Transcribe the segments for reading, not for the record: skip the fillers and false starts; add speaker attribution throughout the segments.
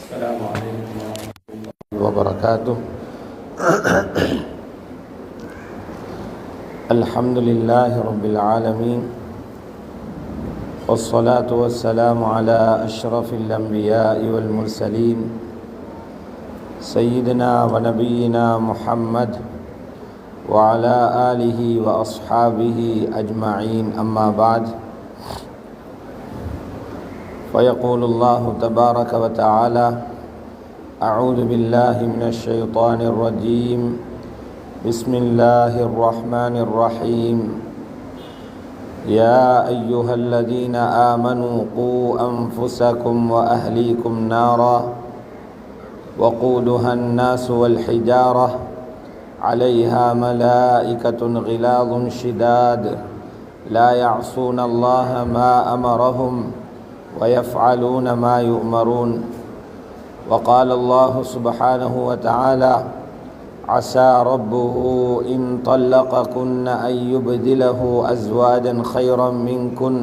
Speaker 1: السلام عليكم ورحمة الله وبركاته. الحمد لله رب العالمين، والصلاة والسلام على أشرف الأنبياء والمرسلين سيدنا ونبينا محمد وعلى آله وأصحابه أجمعين، أما بعد، فيقول الله تبارك وتعالى: أعوذ بالله من الشيطان الرجيم، بسم الله الرحمن الرحيم. يا أيها الذين آمنوا قوا أنفسكم وأهليكم نارا وقودها الناس والحجارة عليها ملائكة غلاظ شداد لا يعصون الله ما أمرهم ويفعلون ما يؤمرون. وقال الله سبحانه وتعالى: عسى ربه إن طلقكن أن يبدله أزواجا خيرا منكن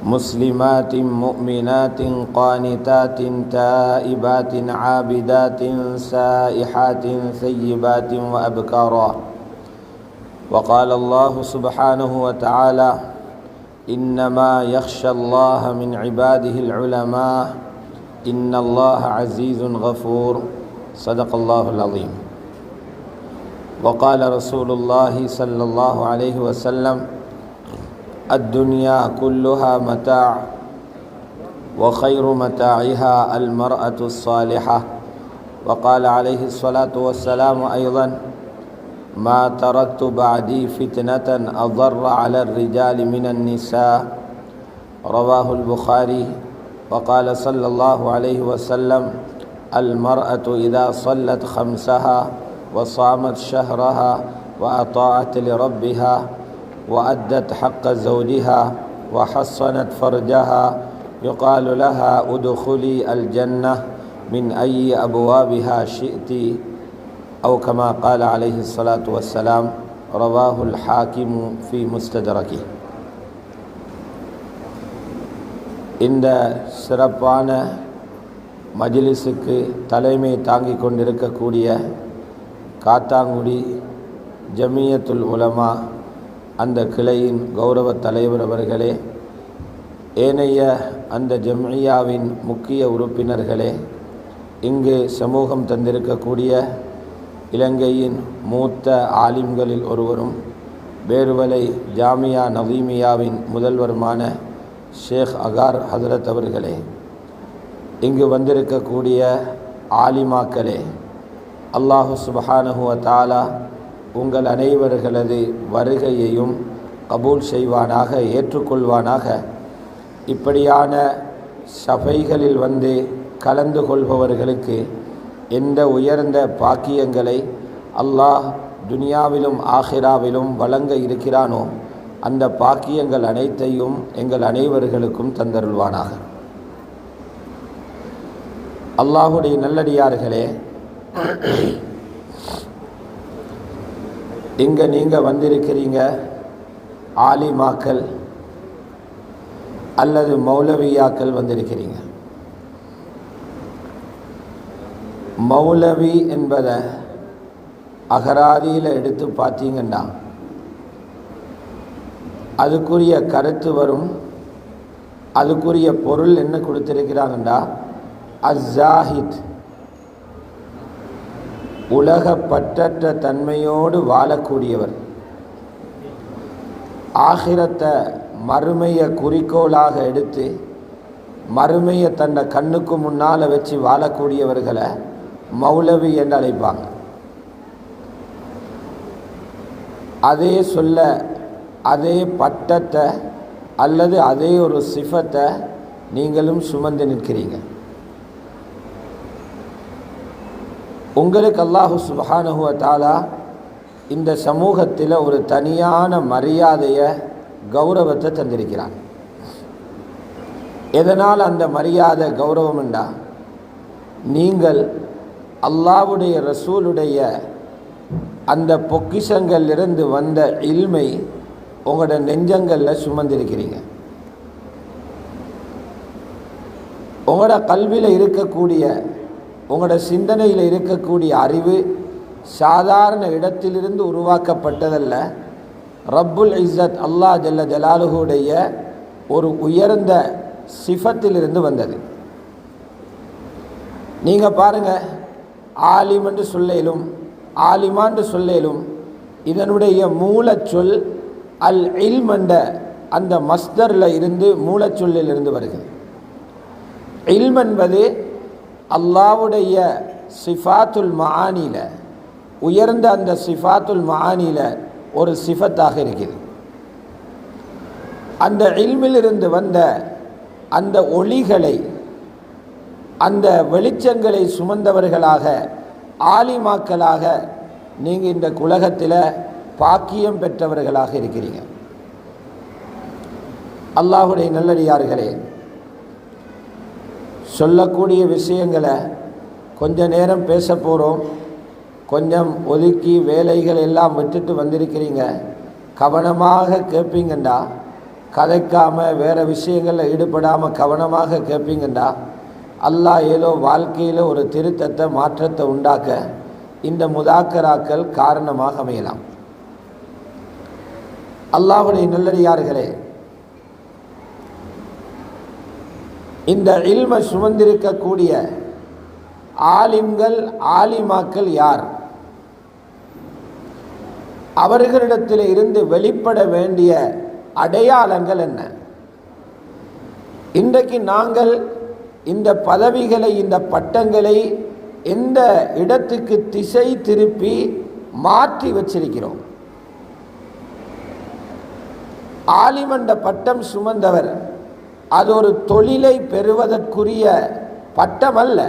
Speaker 1: مسلمات مؤمنات قانتات تائبات عابدات سائحات ثيبات وأبكارا. وقال الله سبحانه وتعالى: إنما يخشى الله من عباده العلماء إن الله عزيز غفور. صدق الله العظيم. وقال رسول الله صلى الله عليه وسلم: الدنيا كلها متاع وخير متاعها المرأة الصالحة. وقال عليه الصلاة والسلام أيضا: ما تركت بعدي فتنة أضر على الرجال من النساء. رواه البخاري. وقال صلى الله عليه وسلم: المرأة إذا صلت خمسها وصامت شهرها وأطاعت لربها وأدت حق زوجها وحصنت فرجها يقال لها ادخلي الجنة من أي أبوابها شئت، أو كما قال عليه الصلاة والسلام. رواه الحاكم في مستدركه. இந்த சிறப்பான மஜ்லிஸுக்கு தலைமை தாங்கிக் கொண்டிருக்கக்கூடிய காத்தாங்குடி ஜமியத்துல் உலமா அந்த கிளையின் கௌரவ தலைவர் அவர்களே, ஏனைய அந்த ஜம்இய்யாவின் முக்கிய உறுப்பினர்களே, இங்கு சமூகம் தந்திருக்கக்கூடிய இலங்கையின் மூத்த ஆலிம்களில் ஒருவரும் பேருவலை ஜாமியா நவீமியாவின் முதல்வருமான ஷேக் அகார் ஹதரத் அவர்களே, இங்கு வந்திருக்கக்கூடிய ஆலிமாக்களே, அல்லாஹு சுப்ஹானஹு வ தஆலா உங்கள் அனைவர்களது வருகையையும் கபூல் செய்வானாக, ஏற்றுக்கொள்வானாக. இப்படியான சபைகளில் வந்து கலந்து கொள்பவர்களுக்கு எந்த உயர்ந்த பாக்கியங்களை அல்லாஹ் துனியாவிலும் ஆஹிராவிலும் வழங்க இருக்கிறானோ அந்த பாக்கியங்கள் அனைத்தையும் எங்கள் அனைவர்களுக்கும் தந்தருள்வானாக. அல்லாஹுடைய நல்லடியார்களே, இங்கே நீங்கள் வந்திருக்கிறீங்க ஆலிமாக்கள் அல்லது மௌலவியாக்கள் வந்திருக்கிறீங்க. மௌலவி என்பதை அகராதியில் எடுத்து பார்த்தீங்கன்னா அதுக்குரிய கருத்து வரும். அதுக்குரிய பொருள் என்ன கொடுத்திருக்கிறாங்கண்டா, அஸ்ஸாஹித், உலக பற்றற்ற தன்மையோடு வாழக்கூடியவர், ஆகிரத்தை மறுமையை குறிக்கோளாக எடுத்து மறுமையை தன்னை கண்ணுக்கு முன்னால் வச்சு வாழக்கூடியவர்களை மௌலவி என்று அழைப்பாங்க. அதே சொல்ல, அதே பட்டத்தை அல்லது அதே ஒரு சிஃபத்தை நீங்களும் சுமந்து நிற்கிறீங்க. உங்களுக்கு அல்லாஹு சுப்ஹானஹு வ தஆலா இந்த சமூகத்தில் ஒரு தனியான மரியாதையை, கௌரவத்தை தந்திருக்கிறான். எதனால் அந்த மரியாதை கௌரவம் என்றா, நீங்கள் அல்லாஹ்வுடைய ரசூலுடைய அந்த பொக்கிஷங்களிலிருந்து வந்த இல்மை உங்களோட நெஞ்சங்களில் சுமந்திருக்கிறீங்க. உங்களோட கல்வியில் இருக்கக்கூடிய, உங்களோட சிந்தனையில் இருக்கக்கூடிய அறிவு சாதாரண இடத்திலிருந்து உருவாக்கப்பட்டதல்ல. ரப்புல் இஸ்ஸத் அல்லாஹ் ஜல்ல ஜலாலுஹுடைய ஒரு உயர்ந்த சிஃபத்திலிருந்து வந்தது. நீங்கள் பாருங்கள், ஆலிம் என்று சொல்லேலும் ஆலிமான்னு சொல்லேலும் இதனுடைய மூலச்சொல் அல் இல்ம் என்ற அந்த மஸ்தரில் இருந்து மூலச்சொல்லில் இருந்து வருகிறது. இல்ம் என்பது அல்லாஹ்வுடைய சிஃபாத்துல் மஆனில, உயர்ந்த அந்த சிஃபாத்துல் மஆனில ஒரு சிஃபத்தாக இருக்குது. அந்த இல்மிலிருந்து வந்த அந்த ஒளிகளை, அந்த வெளிச்சங்களை சுமந்தவர்களாக, ஆலிமாக்களாக நீங்கள் இந்த உலகத்தில் பாக்கியம் பெற்றவர்களாக இருக்கிறீங்க. அல்லாஹுடைய நல்லடியார்களே, சொல்லக்கூடிய விஷயங்களை கொஞ்ச நேரம் பேச போகிறோம். கொஞ்சம் ஒதுக்கி வேலைகள் எல்லாம் விட்டுட்டு வந்திருக்கிறீங்க. கவனமாக கேட்பீங்கண்டா, கதைக்காமல் வேறு விஷயங்களில் ஈடுபடாமல் கவனமாக கேட்பீங்கண்டா, அல்லாஹ் ஏதோ வாழ்க்கையில் ஒரு திருத்தத்தை, மாற்றத்தை உண்டாக்க இந்த முதாக்கராக்கள் காரணமாக அமையலாம். அல்லாஹ்வுடைய நல்லடியார்களே, இந்த இல்மை சுமந்திருக்கக்கூடிய ஆலிம்கள், ஆலிமாக்கள் யார்? அவர்களிடத்தில் இருந்து வெளிப்பட வேண்டிய அடையாளங்கள் என்ன? இன்றைக்கு நாங்கள் இந்த பதவிகளை, இந்த பட்டங்களை எந்த இடத்துக்கு திசை திருப்பி மாற்றி வச்சிருக்கிறோம்? ஆலிம் என்ற பட்டம் சுமந்தவர் அது ஒரு தொழிலை பெறுவதற்குரிய பட்டம் அல்ல.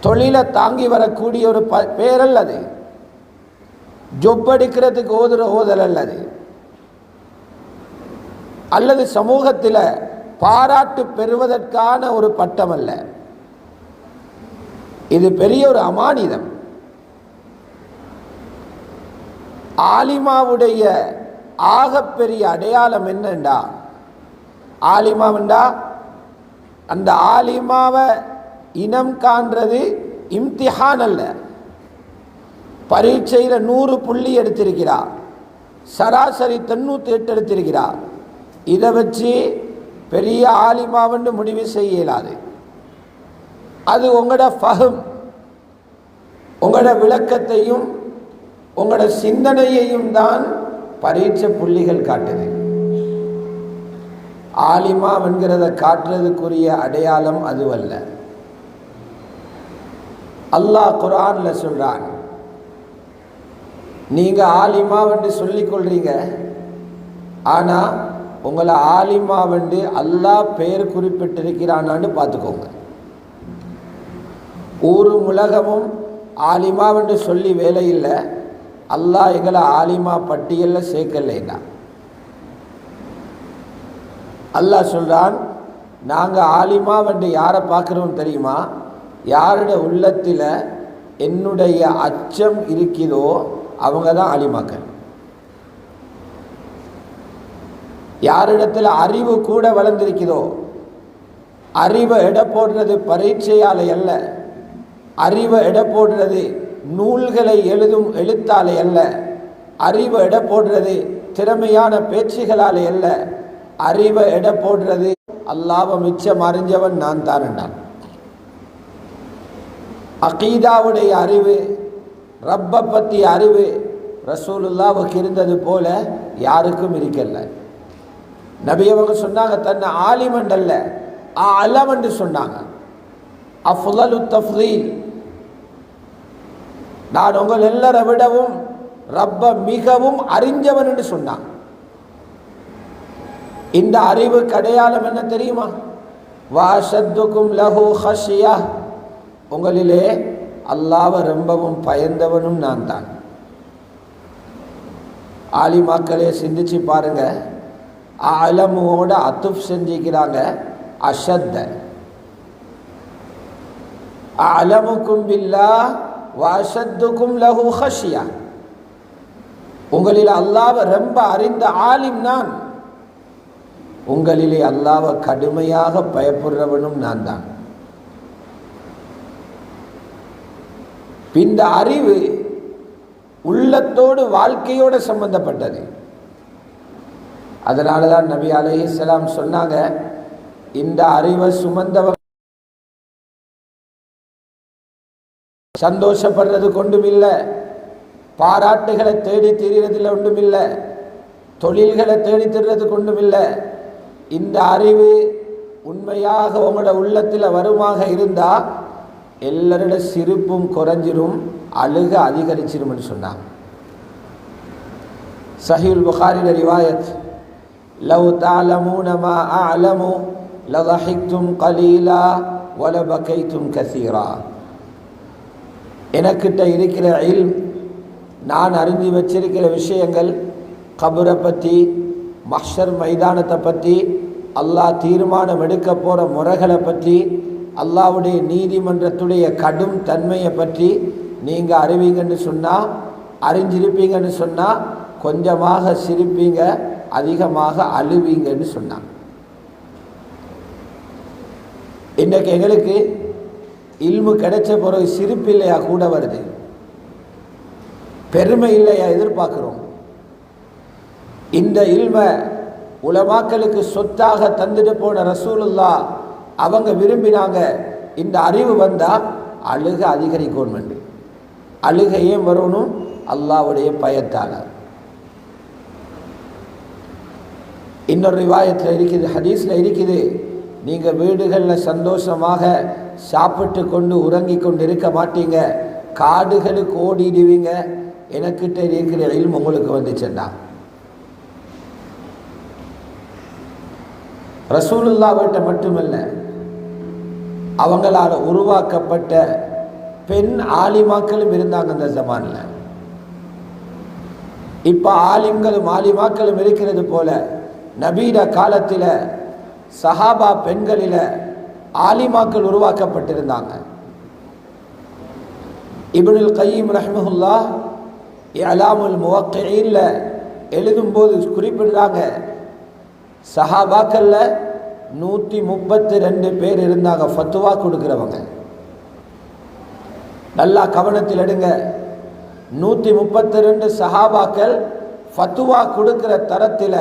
Speaker 1: தொழிலை தாங்கி வரக்கூடிய ஒரு பேரல் அது. ஜொப் அடிக்கிறதுக்கு ஓதுற ஓதல் அல்லது, அல்லது சமூகத்தில் பாராட்டு பெறுவதற்கான ஒரு பட்டம் அல்ல. இது பெரிய ஒரு அமானிதம். ஆலிமாவுடைய ஆகப்பெரிய அடையாளம் என்னண்டா, ஆலிமாவண்டா அந்த ஆலிமாவை இனம் காண்றது இம்திஹான் அல்ல. பரீட்சையில் 100 புள்ளி எடுத்திருக்கிறார், சராசரி 98 எடுத்திருக்கிறார். இதை வச்சு பெரிய ஆலிமாவென்று முடிவு செய்ய இயலாது. அது உங்களோட ஃபஹம், உங்களோட விளக்கத்தையும் உங்களோட சிந்தனையையும் தான் பரீட்சை புள்ளிகள் காட்டுது. ஆலிமா என்கிறத காட்டுறதுக்குரிய அடையாளம் அதுவல்ல. அல்லாஹ் குர்ஆன்ல சொல்றான், நீங்க ஆலிமாவென்று சொல்லிக் கொள்றீங்க, ஆனா உங்களை ஆலிமாவென்று அல்லாஹ் பெயர் குறிப்பிட்டிருக்கிறானான்னு பார்த்துக்கோங்க. ஊரும் உலகமும் ஆலிமாவென்று சொல்லி வேலையில்லை, அல்லாஹ் எங்களை ஆலிமா பட்டியலில் சேர்க்கலைன்னா. அல்லாஹ் சொல்றான், நாங்கள் ஆலிமாவென்று யாரை பார்க்குறோம் தெரியுமா? யாருடைய உள்ளத்தில் என்னுடைய அச்சம் இருக்குதோ அவங்க தான் ஆலிமாக்கள். யாரிடத்தில் அறிவு கூட வளர்ந்திருக்குதோ, அறிவை எடை போடுறது பரீட்சையாலே அல்ல, அறிவை எடை போடுறது நூல்களை எழுதும் எழுத்தாலே அல்ல, அறிவை எடை போடுறது திறமையான பேச்சுகளாலே அல்ல, அறிவை எடை போடுறது அல்லாஹ்வை மிச்சம் அறிஞ்சவன் நான் தான் என்றான். அகீதாவுடைய அறிவு, ரப்பை பற்றி அறிவு ரசூலுல்லாஹ்வுக்கு இருந்தது போல யாருக்கும் இருக்கல. நபி அவங்க சொன்னாங்க, தன்னை ஆலிமண்டல்ல அலம் என்று சொன்னாங்க. அஃலலு தஃதீல், நான் உங்கள் எல்லாரை விடவும் ரப்ப மிகவும் அறிஞ்சவன் என்று சொன்னாங்க. இந்த அறிவுக்கு அடையாளம் என்ன தெரியுமா? வாஷத்துக்கும் லஹு ஹஷியா, உங்களிலே அல்லாஹ்வை ரொம்பவும் பயந்தவனும் நான் தான். ஆலிமாக்களே சிந்திச்சு பாருங்க, அலமுவோட அத்துஃப் செஞ்சிக்கிறாங்க அஷத்த. அலமுக்கும் பில்லாஹ் வஅஷத்துக்கும் லஹு ஹஷியா, உங்களில் அல்லாஹ்வை ரொம்ப அறிந்த ஆலிம் நான். உங்களிலே அல்லாஹ்வை கடுமையாக பயப்படுறவனும் நான் தான். இந்த அறிவு உள்ளத்தோடு வாழ்க்கையோடு சம்பந்தப்பட்டது. அதனால தான் நபி அலைஹிஸ்ஸலாம் சொன்னாங்க, இந்த அறிவை சுமந்தவன் சந்தோஷப்படுறது கொண்டுமில்லை, பாராட்டுகளை தேடி திரியறதில் ஒன்றுமில்லை, தொழில்களை தேடி திரிறது கொண்டுமில்லை. இந்த அறிவு உண்மையாக உங்களோட உள்ளத்தில் வருமாக இருந்தால் எல்லாரோட சிரிப்பும் குறைஞ்சிரும், அழுக அதிகரிச்சிரும் என்று சொன்னாங்க. சஹீஹுல் புகாரில ரிவாயத், லவ் தஅலமூன மா அஅலமு லதஹிக்தும் கலீலா வலபகைத்தும் கஸீரா. எனக்கிட்ட இருக்கிற இல்ம், நான் அறிந்து வச்சிருக்கிற விஷயங்கள், கபரை பற்றி, மஹ்ஷர் மைதானத்தை பற்றி, அல்லாஹ் தீர்மானம் எடுக்க போகிற முறைகளை பற்றி, அல்லாஹ்வுடைய நீதிமன்றத்துடைய கடும் தன்மையை பற்றி நீங்கள் அறிவீங்கன்னு சொன்னால், அறிஞ்சிருப்பீங்கன்னு சொன்னால் கொஞ்சமாக சிரிப்பீங்க, அதிகமாக அழுவீங்கன்னு சொன்னாங்க. இன்றைக்கு எங்களுக்கு இல்மு கிடைச்ச பிறகு சிரிப்பு இல்லையா கூட வருது, பெருமை இல்லையா எதிர்பார்க்குறோம். இந்த இல்மை உலமாக்களுக்கு சொத்தாக தந்துட்டு போன ரசூலுல்லாஹ் அவங்க விரும்பினாங்க, இந்த அறிவு வந்தால் அழுக அதிகரிக்கணும். அழுக ஏன் வரணும்? அல்லாஹ்வுடைய பயத்தால். இன்னொரு ரிவாயத்தில் இருக்குது, ஹதீஸில் இருக்குது, நீங்கள் வீடுகளில் சந்தோஷமாக சாப்பிட்டு கொண்டு உறங்கி கொண்டு இருக்க மாட்டீங்க, காடுகளுக்கு ஓடிடுவீங்க, எனக்கிட்ட இருக்கிற இல்மு உங்களுக்கு வந்துச்சுன்னா. ரசூலுல்லாஹ் வீட்ட மட்டுமல்ல, அவங்களால் உருவாக்கப்பட்ட பெண் ஆலிமாக்களும் இருந்தாங்க அந்த ஜமானில். இப்போ ஆலிம்களும் ஆலிமாக்களும் இருக்கிறது போல நபீட காலத்தில் சஹாபா பெண்களில் ஆலிமாக்கள் உருவாக்கப்பட்டிருந்தாங்க. இப்னுல் கய்யிம் ரஹ்மஹுல்லாஹ் இஅலாமுல் முவக்கிஈன்ல எழுதும்போது குறிப்பிடுறாங்க, சஹாபாக்கள்ல 132 பேர் இருந்தாங்க ஃபத்வா கொடுக்கிறவங்க. நல்லா கவனத்தில் எடுங்க, 132 சஹாபாக்கள் ஃபத்வா கொடுக்கிற தரத்தில்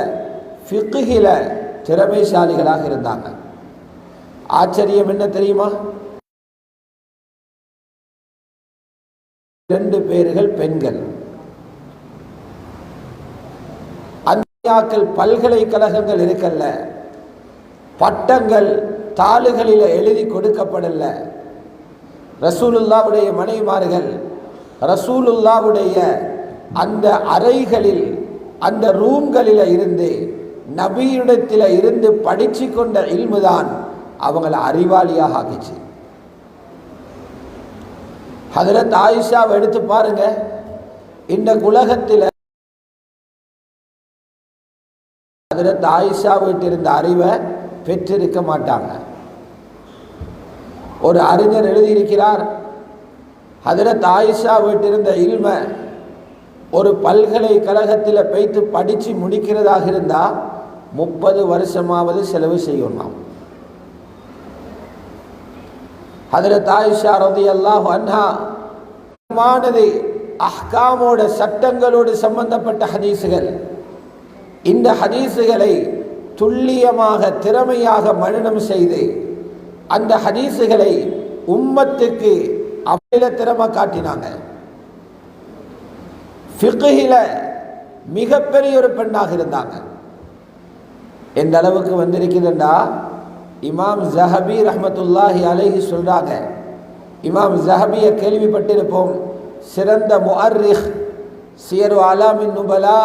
Speaker 1: ஃபிக்ஹில திறமைசாலிகளாக இருந்தாங்க. ஆச்சரியம் என்ன தெரியுமா? 2 பேர்கள் பெண்கள். அந்தியாக்கள் பல்கலைக்கழகங்கள் இருக்கல்ல, பட்டங்கள் தாளுகளில் எழுதி கொடுக்கப்படல. ரசூலுல்லாவுடைய மனைவிமார்கள் ரசூலுல்லாவுடைய அந்த அறைகளில், அந்த ரூம்களில் இருந்து, நபியிடத்தில் இருந்து படிச்சு கொண்ட இல்முதான் அவங்களை அறிவாளியாக ஆகிச்சு. ஹதரத் ஆயிஷாவை எடுத்து பாருங்க, இந்த உலகத்தில் ஹதரத் ஆயிஷா வீட்டிருந்த அறிவை பெற்றிருக்க மாட்டாங்க. ஒரு அறிஞர் எழுதியிருக்கிறார், ஹதரத் ஆயிஷா வீட்டிருந்த இல்மை ஒரு பல்கலைக்கழகத்தில் போய்த்து படித்து முடிக்கிறதாக இருந்தால் 30 வருஷமாவது செலவு செய்யணும். ஹதரத் ஆயிஷா ரலியல்லாஹு அன்ஹா மானது அஹ்காமோட சட்டங்களோடு சம்பந்தப்பட்ட ஹதீஸுகள், இந்த ஹதீஸுகளை துல்லியமாக திறமையாக மனனம் செய்து அந்த ஹதீஸுகளை உம்மத்துக்கு அவ்வளோ திறமை காட்டினாங்க. ஃபிக்ஹில மிகப்பெரிய ஒரு பெண்ணாக இருந்தாங்க. எந்த அளவுக்கு வந்திருக்குதுண்டா, இமாம் ஸஹபி ரஹ்மத்துல்லாஹி அலைஹி சொல்றாங்க, இமாம் ஸஹபியை கேள்விப்பட்டிருப்போம், சிறந்த முஅர்ரிக், சியரு அலாமின் நுபலா,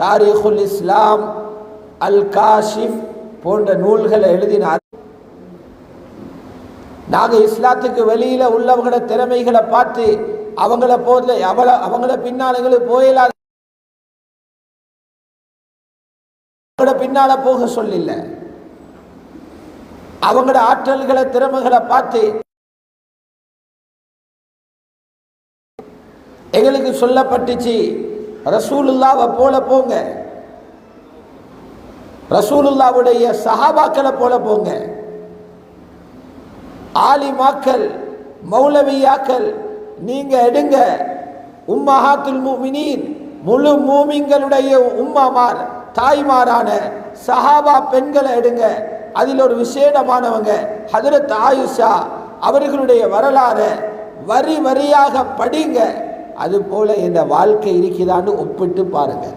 Speaker 1: தாரீகுல் இஸ்லாம், அல் காஷிஃப் போன்ற நூல்களை எழுதினார். நாங்கள் இஸ்லாத்துக்கு வெளியில உள்ளவங்களோட திறமைகளை பார்த்து அவங்கள போல அவங்கள பின்னாலங்களுக்கு போயிடாத, பின்னால போக சொல்லில்ல, அவங்களோட ஆற்றல்களை திறமைகளை பார்த்து எங்களுக்கு சொல்லப்பட்டுச்சு, ரசூலுல்லாவை போல போங்க. ரசூலுல்லாவுடைய சஹாபாக்களை போல போங்க. ஆலிமாக்கள், மௌலவியாக்கள் நீங்க எடுங்க. உம்மஹாத்துல் முஃமினீன், முழு மூமின்களுடைய உம்மமார், தாய்மாரான சஹாபா பெண்களை எடுங்க. அதில் ஒரு விசேடமானவங்க ஹஜ்ரத் ஆயிஷா அவர்களுடைய வரலாறு வரி வரியாக படிங்க. அது போல இந்த வாழ்க்கை இருக்கிறான்னு ஒப்பிட்டு பாருங்க.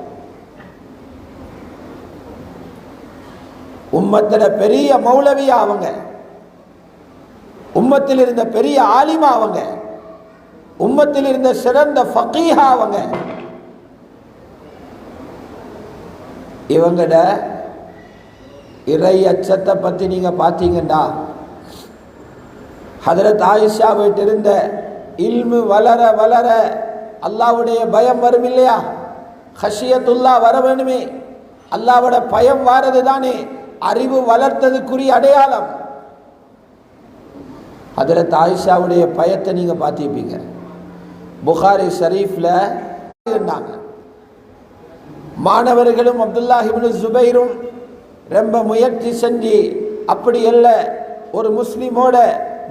Speaker 1: உம்மத்தில பெரிய மௌலவியா அவங்க, உம்மத்தில் இருந்த பெரிய ஆலிமா அவங்க, உம்மத்தில் இருந்த சிறந்த ஃபகீஹா அவங்க. இவங்கட இறை அச்சத்தை பற்றி நீங்க பார்த்தீங்கன்னா, ஹஜ்ரத் ஆயிஷா வீட்டு இருந்த இல்மு வளர வளர அல்லாஹ்வுடைய பயம் வரும் இல்லையா? ஹஷியத்துல்லா வர வேணுமே. அல்லாஹ்வோட பயம் வாரது தானே அறிவு வளர்த்ததுக்குரிய அடையாளம். ஹஜ்ரத் ஆயிஷாவுடைய பயத்தை நீங்க பார்த்திருப்பீங்க. புகாரி ஷரீஃப்ல இருந்தாங்க. மாணவர்களும் அப்துல்லாஹ் இப்னு ஜுபைரும் ரொம்ப முயற்சி செஞ்சு, அப்படி அல்ல, ஒரு முஸ்லிமோட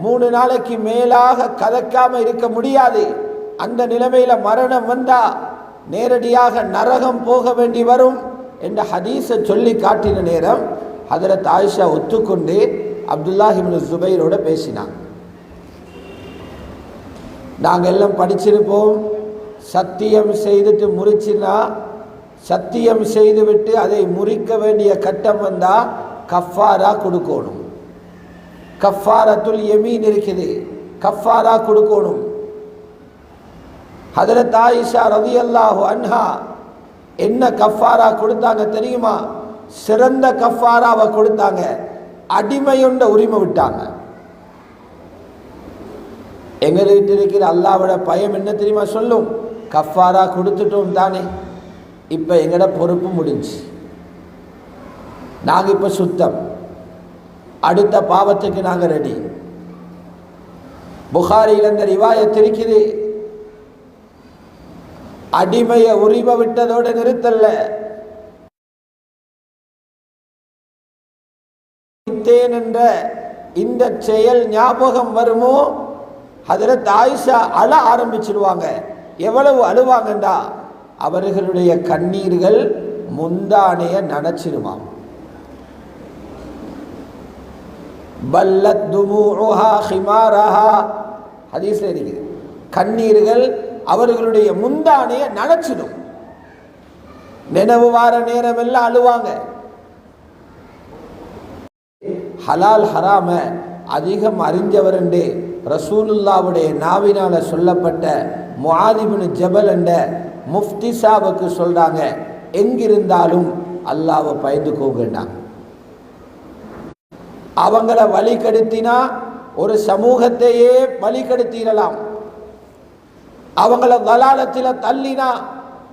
Speaker 1: 3 நாளைக்கு மேலாக கலக்காம இருக்க முடியாது. அந்த நிலைமையில மரணம் வந்தா நேரடியாக நரகம் போக வேண்டி வரும் என்ற ஹதீஸை சொல்லி காட்டின நேரம் ஹஜ்ரத் ஆயிஷா ஒத்துக்கொண்டு அப்துல்லாஹ் இப்னு ஜுபைரோட பேசினாங்க. நாங்கள் எல்லாம் படிச்சிருப்போம், சத்தியம் செய்துட்டு முறிச்சினா, சத்தியம் செய்துவிட்டு அதை முறிக்க வேண்டிய கட்டம் வந்தா கஃபாரா கொடுக்கணும். கஃபாரத்துல் யமீன் இருக்குது, கஃபாரா கொடுக்கணும். ஹஜ்ரத் ஆயிஷா ரலியல்லாஹு அன்ஹா என்ன கஃபாரா கொடுத்தாங்க தெரியுமா? சிறந்த கஃபாராவை கொடுத்தாங்க. அடிமையுண்ட உரிமை விட்டாங்க. எங்களுக்கு இருக்கிற அல்லாஹ்வோட பயம் என்ன தெரியுமா சொல்லும்? கஃபாரா கொடுத்துட்டோம் தானே, இப்ப எங்கட பொறுப்பு முடிஞ்சு, நாங்க இப்ப சுத்தம், அடுத்த பாவத்துக்கு நாங்க ரெடி. புகாரியில் அந்த ரிவாயத் இருக்குது. அடிமையை உரிமை விட்டதோட நிறுத்தல்ல, என்ற இந்த செயல் ஞாபகம் வருமோ ஹஜ்ரத் ஆயிஷா அழ ஆரம்பிச்சிருவாங்க. எவ்வளவு அழுவாங்கண்டா அவர்களுடைய கண்ணீர்கள் முந்தானைய நனைச்சிருவாங்க. பல்லத் துமூஹா ஹிமாரஹா ஹதீஸ்ல இருக்குது. கண்ணீர்கள் அவர்களுடைய முந்தானைய நனைச்சிடும். நினைவு வார நேரம் எல்லாம் அழுவாங்க. ஹலால் ஹராம அதிகம் அறிஞ்சவர் என்று ரசூலுல்லாவுடைய நாவினால சொல்லப்பட்ட முஆத் இப்னு ஜபல் என்ற முஃப்தி சாவுக்கு சொல்றாங்க, எங்கிருந்தாலும் அல்லாஹ்வை பயந்துக்கோங்கண்டா. அவங்கள வழிகெடுத்தினா ஒரு சமூகத்தையே வழிகெடுத்திடலாம். அவங்கள தலாலத்தில தள்ளினா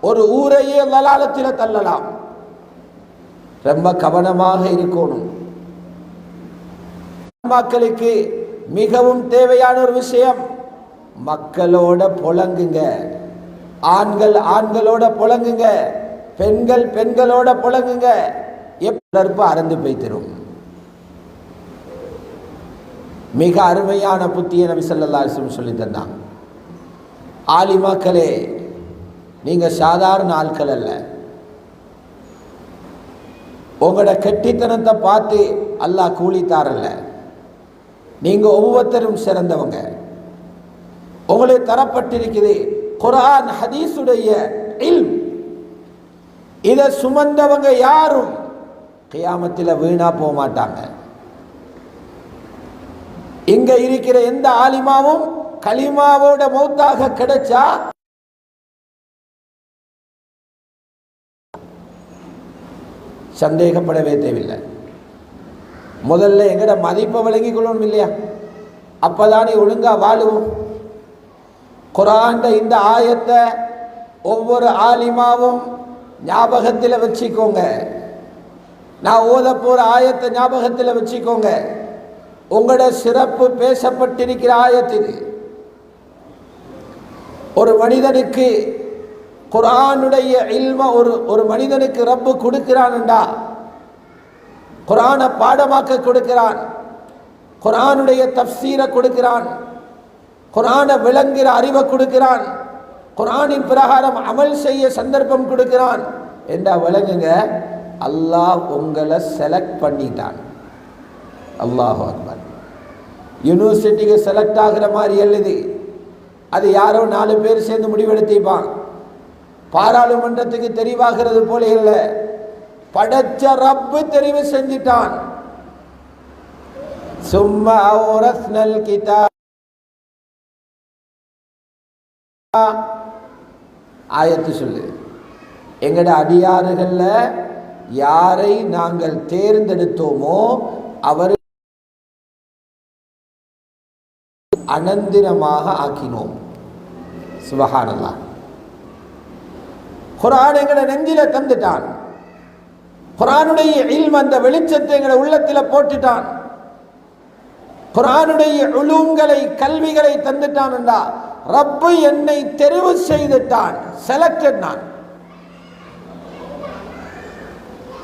Speaker 1: ஒரு ஊரையே தலாலத்தில தள்ளலாம். ரொம்ப கவனமாக இருக்கணும். மக்களுக்கு மிகவும் தேவையான ஒரு விஷயம், மக்களோட புலங்குங்க. ஆண்கள் ஆண்களோட புலங்குங்க, பெண்கள் பெண்களோட புலங்குங்க. எப்ப அறந்து போய்த்திரும். மிக அருமையான புத்திய நபி ஸல்லல்லாஹு அலைஹி வஸல்லம் சொல்லி தந்தாங்க. ஆலிமாக்களே, நீங்க சாதாரண ஆட்கள் அல்ல. உங்களோட கெட்டித்தனத்தை பார்த்து அல்லாஹ் கூலித்தாரல்ல. நீங்க ஒவ்வொருத்தரும் சிறந்தவங்க. உங்களுக்கு தரப்பட்டிருக்குது குர்ஆன் ஹதீஸுடைய இல்ம். இதை சுமந்தவங்க யாரும் கியாமத்தில் வீணா போக மாட்டாங்க. இங்க இருக்கிற எந்த ஆலிமாவும் கலிமாவோட மௌத்தாக கிடைச்சா சந்தேகப்படவே தேவையில்லை. முதல்ல எங்கட மதிப்பை விளங்கி கொள்ளணும் இல்லையா? அப்பதானே ஒழுங்கா வாழுவோம். குர்ஆன்ல இந்த ஆயத்தை ஒவ்வொரு ஆலிமாவும் ஞாபகத்தில் வச்சுக்கோங்க. நான் ஓத போற ஆயத்தை ஞாபகத்தில் வச்சுக்கோங்க. உங்களோட சிறப்பு பேசப்பட்டிருக்கிற ஆயத்தில் ஒரு மனிதனுக்கு குர்ஆனுடைய இல்ம ஒரு மனிதனுக்கு ரப்பு கொடுக்கிறான்டா, குர்ஆனை பாடமாக்க கொடுக்கிறான், குர்ஆனுடைய தஃப்சீரை கொடுக்கிறான், குர்ஆனை விளங்குகிற அறிவை கொடுக்கிறான், குர்ஆனின் பிரகாரம் அமல் செய்ய சந்தர்ப்பம் கொடுக்கிறான் என்ற விளங்குங்க. அல்லாஹ் உங்களை செலக்ட் பண்ணிட்டான். அல்லாஹு அக்பர். யூனிவர்சிட்டிக்கு செலக்ட் ஆகிற மாதிரி எழுதி அது யாரோ 4 பேர் சேர்ந்து முடிவெடுத்திப்பான். பாராளுமன்றத்துக்கு தெரிவாகிறது போல இல்லை, படைச்ச ரப்பு தெரிவு செஞ்சிட்டான். சும்மா அவுரஸ்னல் கிதாப் ஆயத்து சொல்லு, எங்கட அடியாறுகள்ல யாரை நாங்கள் தேர்ந்தெடுத்தோமோ அவர் அனந்திரமாக ஆக்கினோம். சுபஹானல்லாஹ். குர்ஆன் எங்கட நெஞ்சில தந்துட்டான். குர்ஆனுடைய இல்ம் அந்த வெளிச்சத்தை எங்கட உள்ளத்தில போட்டுட்டான். குர்ஆனுடைய உலூம்களை கல்விகளை தந்துட்டான் என்றா ரப்பு என்னை தெரிவு செய்துட்டான், செலக்டட் நான்.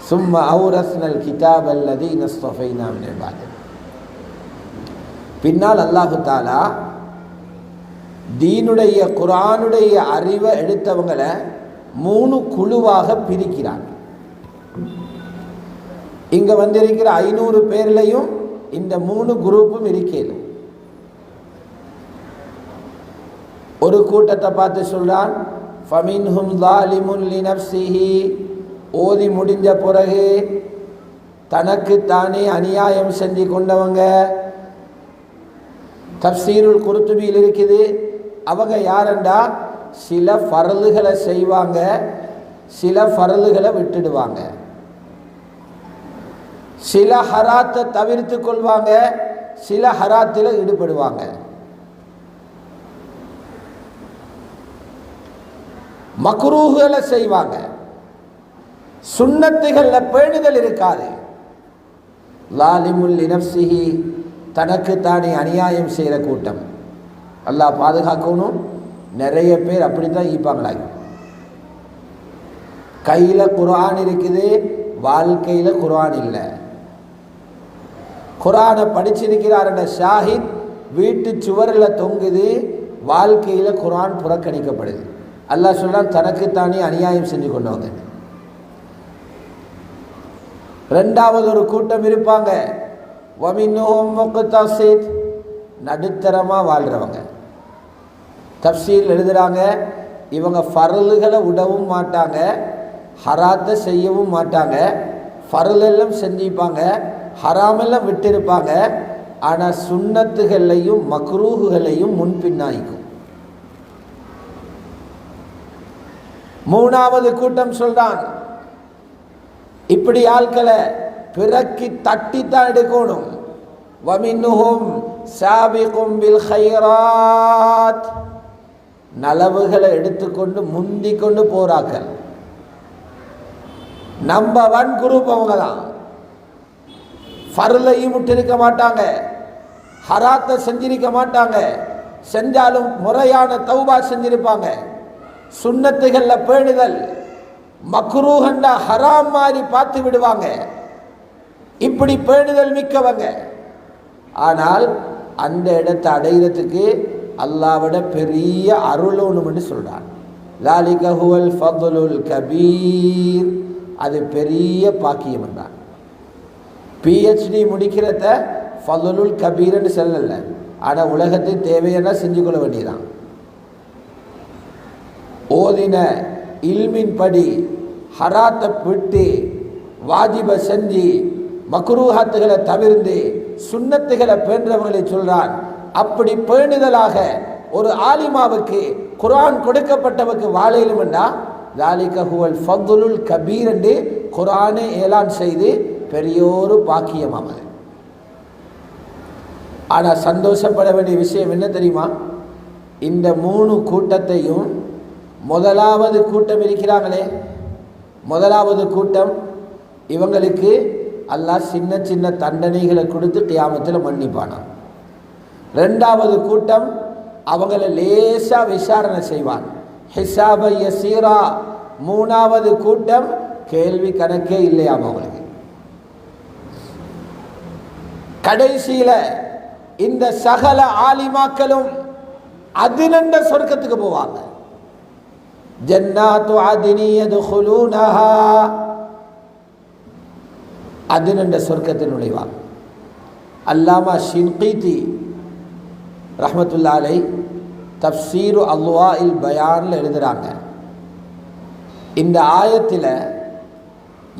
Speaker 1: சும்மா அவுரஸ்னல் கிதாப் அல்லதீன ஸ்தஃபைனா மின் இபாதினா. பின்னால் அல்லாஹு தாலா தீனுடைய குர்ஆனுடைய அறிவை எடுத்தவங்களை 3 குழுவாக பிரிக்கிறான். இங்க வந்திருக்கிற 500 பேர்லையும் இந்த 3 குரூப்பும் இருக்கிறது. ஒரு கூட்டத்தை பார்த்து சொல்றான், ஃபமின்ஹும் ஸாலிமுன் லினஃப்ஸிஹி, ஓதி முடிஞ்ச பிறகு தனக்கு தானே அநியாயம் செஞ்சு கொண்டவங்க. தஃப்சீருல் குர்துபியில் இருக்குது. அவங்க யாரெண்டா சில ஃபர்லுகளை செய்வாங்க, சில ஃபர்லுகளை விட்டுடுவாங்க, சில ஹராத்தை தவிர்த்து கொள்வாங்க, சில ஹராத்தில் ஈடுபடுவாங்க. மக்ரூஹ்களை செய்வாங்க, சுன்னத்துகள்ல பேணுதல் இருக்காது. லாலிமுல் லினஃப்ஸிஹி, தனக்கு தானே அநியாயம் செய்கிற கூட்டம். அல்லாஹ் பாதுகாக்கணும். நிறைய பேர் அப்படித்தான் ஈப்பாங்களாங்க. கையில் குர்ஆன் இருக்குது, வாழ்க்கையில் குர்ஆன் இல்லை. குர்ஆனை படிச்சிருக்கிறார் என்ற ஷாஹித் வீட்டு சுவரில் தொங்குது, வாழ்க்கையில் குர்ஆன் புறக்கணிக்கப்படுது. அல்லாஹ் சொல்றான், தனக்குத்தானே அநியாயம் செஞ்சு கொண்டவங்க. 2வது ஒரு கூட்டம் இருப்பாங்க, வமின்ஹும் முக்தஸித், நடுத்தரமாக வாழ்கிறவங்க. தஃப்சீர் எழுதுகிறாங்க, இவங்க ஃபர்லுகளை விடவும் மாட்டாங்க, ஹராத்தை செய்யவும் மாட்டாங்க, ஃபர்லெல்லாம் செஞ்சிப்பாங்க, ஹராமெல்லாம் விட்டிருப்பாங்க. ஆனால் சுன்னத்துகளையும் மக்ரூஹுகளையும் முன்பின்னாயிக்கும். 3வது கூட்டம் சொல்றான், இப்படி ஆட்களை பிறக்கி தட்டித்தான் எடுக்கணும். வமின்ஹும் சாபிகும் பில் கைராத், நலவுகளை எடுத்துக்கொண்டு முந்தி கொண்டு போறாக்கள். நம்பர் 1 குரூப் அவங்க தான். ஃபர்லையும் விட்டிருக்க மாட்டாங்க, ஹராத்தை செஞ்சிருக்க மாட்டாங்க, செஞ்சாலும் முறையான தௌபா செஞ்சிருப்பாங்க. சுன்னத்துகள்ல பேணுதல், மக்ரூஹண்டா ஹராம் மாதிரி பார்த்து விடுவாங்க. இப்படி பேணுதல் மிக்கவங்க. ஆனால் அந்த இடத்தை அடைகிறதுக்கு அல்லாஹ்விட பெரிய அருள் ஒன்று சொல்றான். ذَلِكَ هُوَ الْفَضْلُ الْكَبِيرُ, அது பெரிய பாக்கியம் என்றான். PhD முடிக்கிறத ஃபதுலுல் கபீர்னு சொல்லல. ஆனால் உலகத்தின் தேவையான செஞ்சு கொள்ள வேண்டியதான். ஓதின இல்மின் படி ஹராத்தை விட்டு வாஜிப செஞ்சு மக்ரூஹாத்துகளை தவிர்த்து சுன்னத்துகளை பேன்றவர்களை சொல்றான். அப்படி பேணுதலாக ஒரு ஆலிமாவுக்கு குர்ஆன் கொடுக்கப்பட்டவருக்கு வாழையிலும் என்றா ذَلِكَ هُوَ الْفَضْلُ الْكَبِيرُ என்று குர்ஆனை ஏலான் செய்து பெரியோரு பாக்கியமானது. ஆனால் சந்தோஷப்பட வேண்டிய விஷயம் என்ன தெரியுமா? இந்த 3 கூட்டத்தையும் முதலாவது கூட்டம் இருக்கிறாங்களே, முதலாவது கூட்டம் இவங்களுக்கு அல்லாஹ் சின்ன சின்ன தண்டனைகளை கொடுத்து கியாமத்தில் மன்னிப்பானான். 2வது கூட்டம் அவங்கள லேசா விசாரணை செய்வான், ஹிசாப யசீரா. 3வது கூட்டம் கேள்வி கணக்கே இல்லையாம் அவங்களுக்கு. கடைசியில இந்த சகல ஆலிமாக்களும் அதினண்ட சொர்க்கத்துக்கு போவாங்க. ஜன்னாத்து அத்னி யதுகுலூனஹா, அதினண்ட சொர்க்கத்தில் நுழைவாங்க. அல்லாமா ஷின்கீதி ரஹ்மத்துல்லாஹி அலைஹி தஃப்சீரு அல்வாஇல் பயான்ல எழுதுறாங்க, இந்த ஆயத்தில்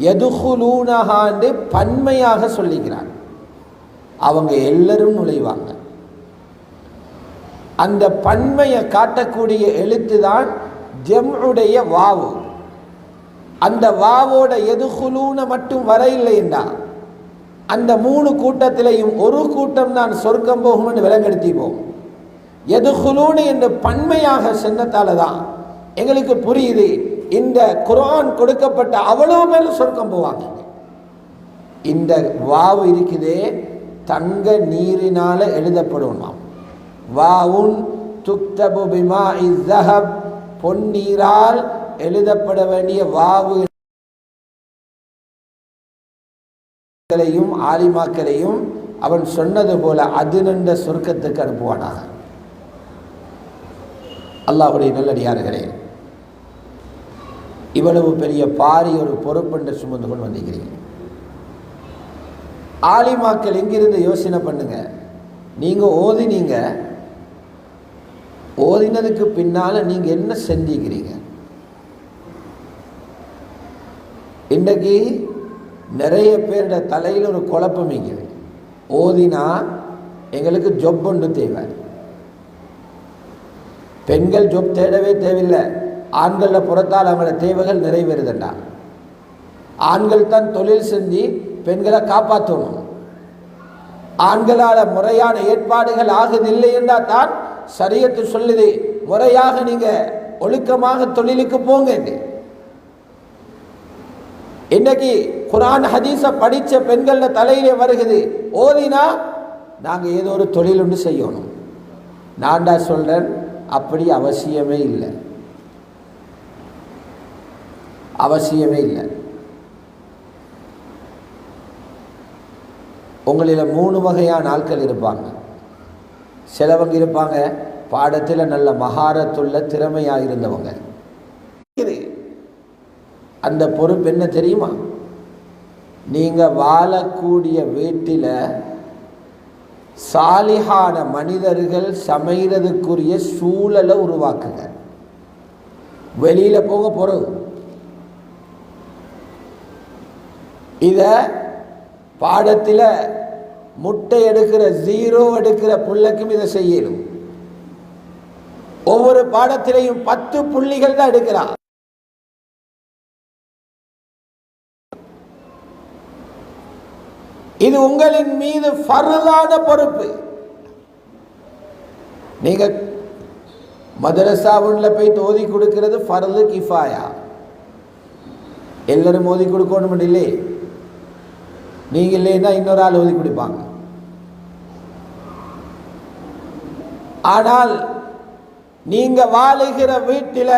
Speaker 1: யதுகுலூனஹான்னு பன்மையாக சொல்லிக்கிறாங்க. அவங்க எல்லாரும் நுழைவாங்க. அந்த பன்மையை காட்டக்கூடிய எழுத்து தான் ஜம்உடைய வாவு. அந்த வாவோட யதுகுலூன மட்டும் வர இல்லைன்னா அந்த 3 கூட்டத்திலையும் ஒரு கூட்டம் தான் சொர்க்கம் போகும்னு விலங்கெடுத்திப்போம். யதுகுலூன என்று பன்மையாக சொன்னதால தான் எங்களுக்கு புரியுது இந்த குர்ஆன் கொடுக்கப்பட்ட அவ்வளவு பேர் சொர்க்கம் போவாங்க. இந்த வாவு இருக்குதே தங்க நீரினால எழுதப்படுமாம். வாவுன் துக்தபு பிமாஇ ஸஹப், பொன்னீரால் எழுதப்பட வேண்டிய வாவுகளையும் ஆலிமாக்களையும் அவன் சொன்னது போல அதினண்ட சொர்க்கத்துக்கு அனுப்புவானாக. அல்லாஹ்வுடைய நல்லடியார்களே, இவ்வளவு பெரிய பாரி ஒரு பொறுப்பென்று சுமந்து கொண்டு வந்திருக்கிறீங்க. ஆலிமாக்கள் எங்கிருந்து யோசனை பண்ணுங்க. நீங்க ஓதினீங்க, ஓதினதுக்கு பின்னால நீங்க என்ன செஞ்சிக்கிறீங்க? இன்றைக்கு நிறைய பேருடைய தலையில் ஒரு குழப்பம் இருக்குது. ஓதினா எங்களுக்கு ஜொப் ஒன்று தேவை. பெண்கள் ஜொப் தேடவே தேவையில்லை, ஆண்களில் புறத்தால் அவங்களோட தேவைகள் நிறைவேறுதுண்டா. ஆண்கள் தான் தொழில் செஞ்சு பெண்களை காப்பாற்றணும். ஆண்களால் முறையான ஏற்பாடுகள் ஆகுதில்லை என்றால் தான் ஷரியத்து சொல்லுது முறையாக நீங்க ஒழுக்கமாக தொழிலுக்கு போங்க. இன்னைக்கு குர்ஆன் ஹதீஸ படிச்ச பெண்கள தலையிலே வருகிறது, ஓதினா நாங்க ஏதோ ஒரு தொழில் ஒன்று செய்யணும். நான்டா சொல்றேன், அப்படி அவசியமே இல்லை, அவசியமே இல்லை. உங்களில் 3 வகையான ஆட்கள் இருப்பாங்க. சிலவங்க இருப்பாங்க பாடத்தில் நல்ல மகாரத்துள்ள திறமையாக இருந்தவங்க. அந்த பொறுப்பு என்ன தெரியுமா? நீங்க வாழக்கூடிய வீட்டில் சாலிஹான மனிதர்கள் சமைகிறதுக்குரிய சூழலை உருவாக்குங்க. வெளியில போக போறது இத பாடத்தில் முட்டை எடுக்கிற 0 எடுக்கிற புள்ளைக்கும் இதை செய்யணும். ஒவ்வொரு பாடத்திலையும் 10 புள்ளிகள் தான் எடுக்கிறான். இது உங்களின் மீது ஃபர்லான பொறுப்பு. நீங்க மதரசாவுல போய் ஓதி கொடுக்கிறது ஃபர்லு கிஃபாயா, எல்லாரும் ஓதி கொடுக்கணும் இல்லை. நீங்க இல்லைன்னா இன்னொரு ஆள் ஓதி கொடுப்பாங்க. ஆனால் நீங்க வாழுகிற வீட்டில்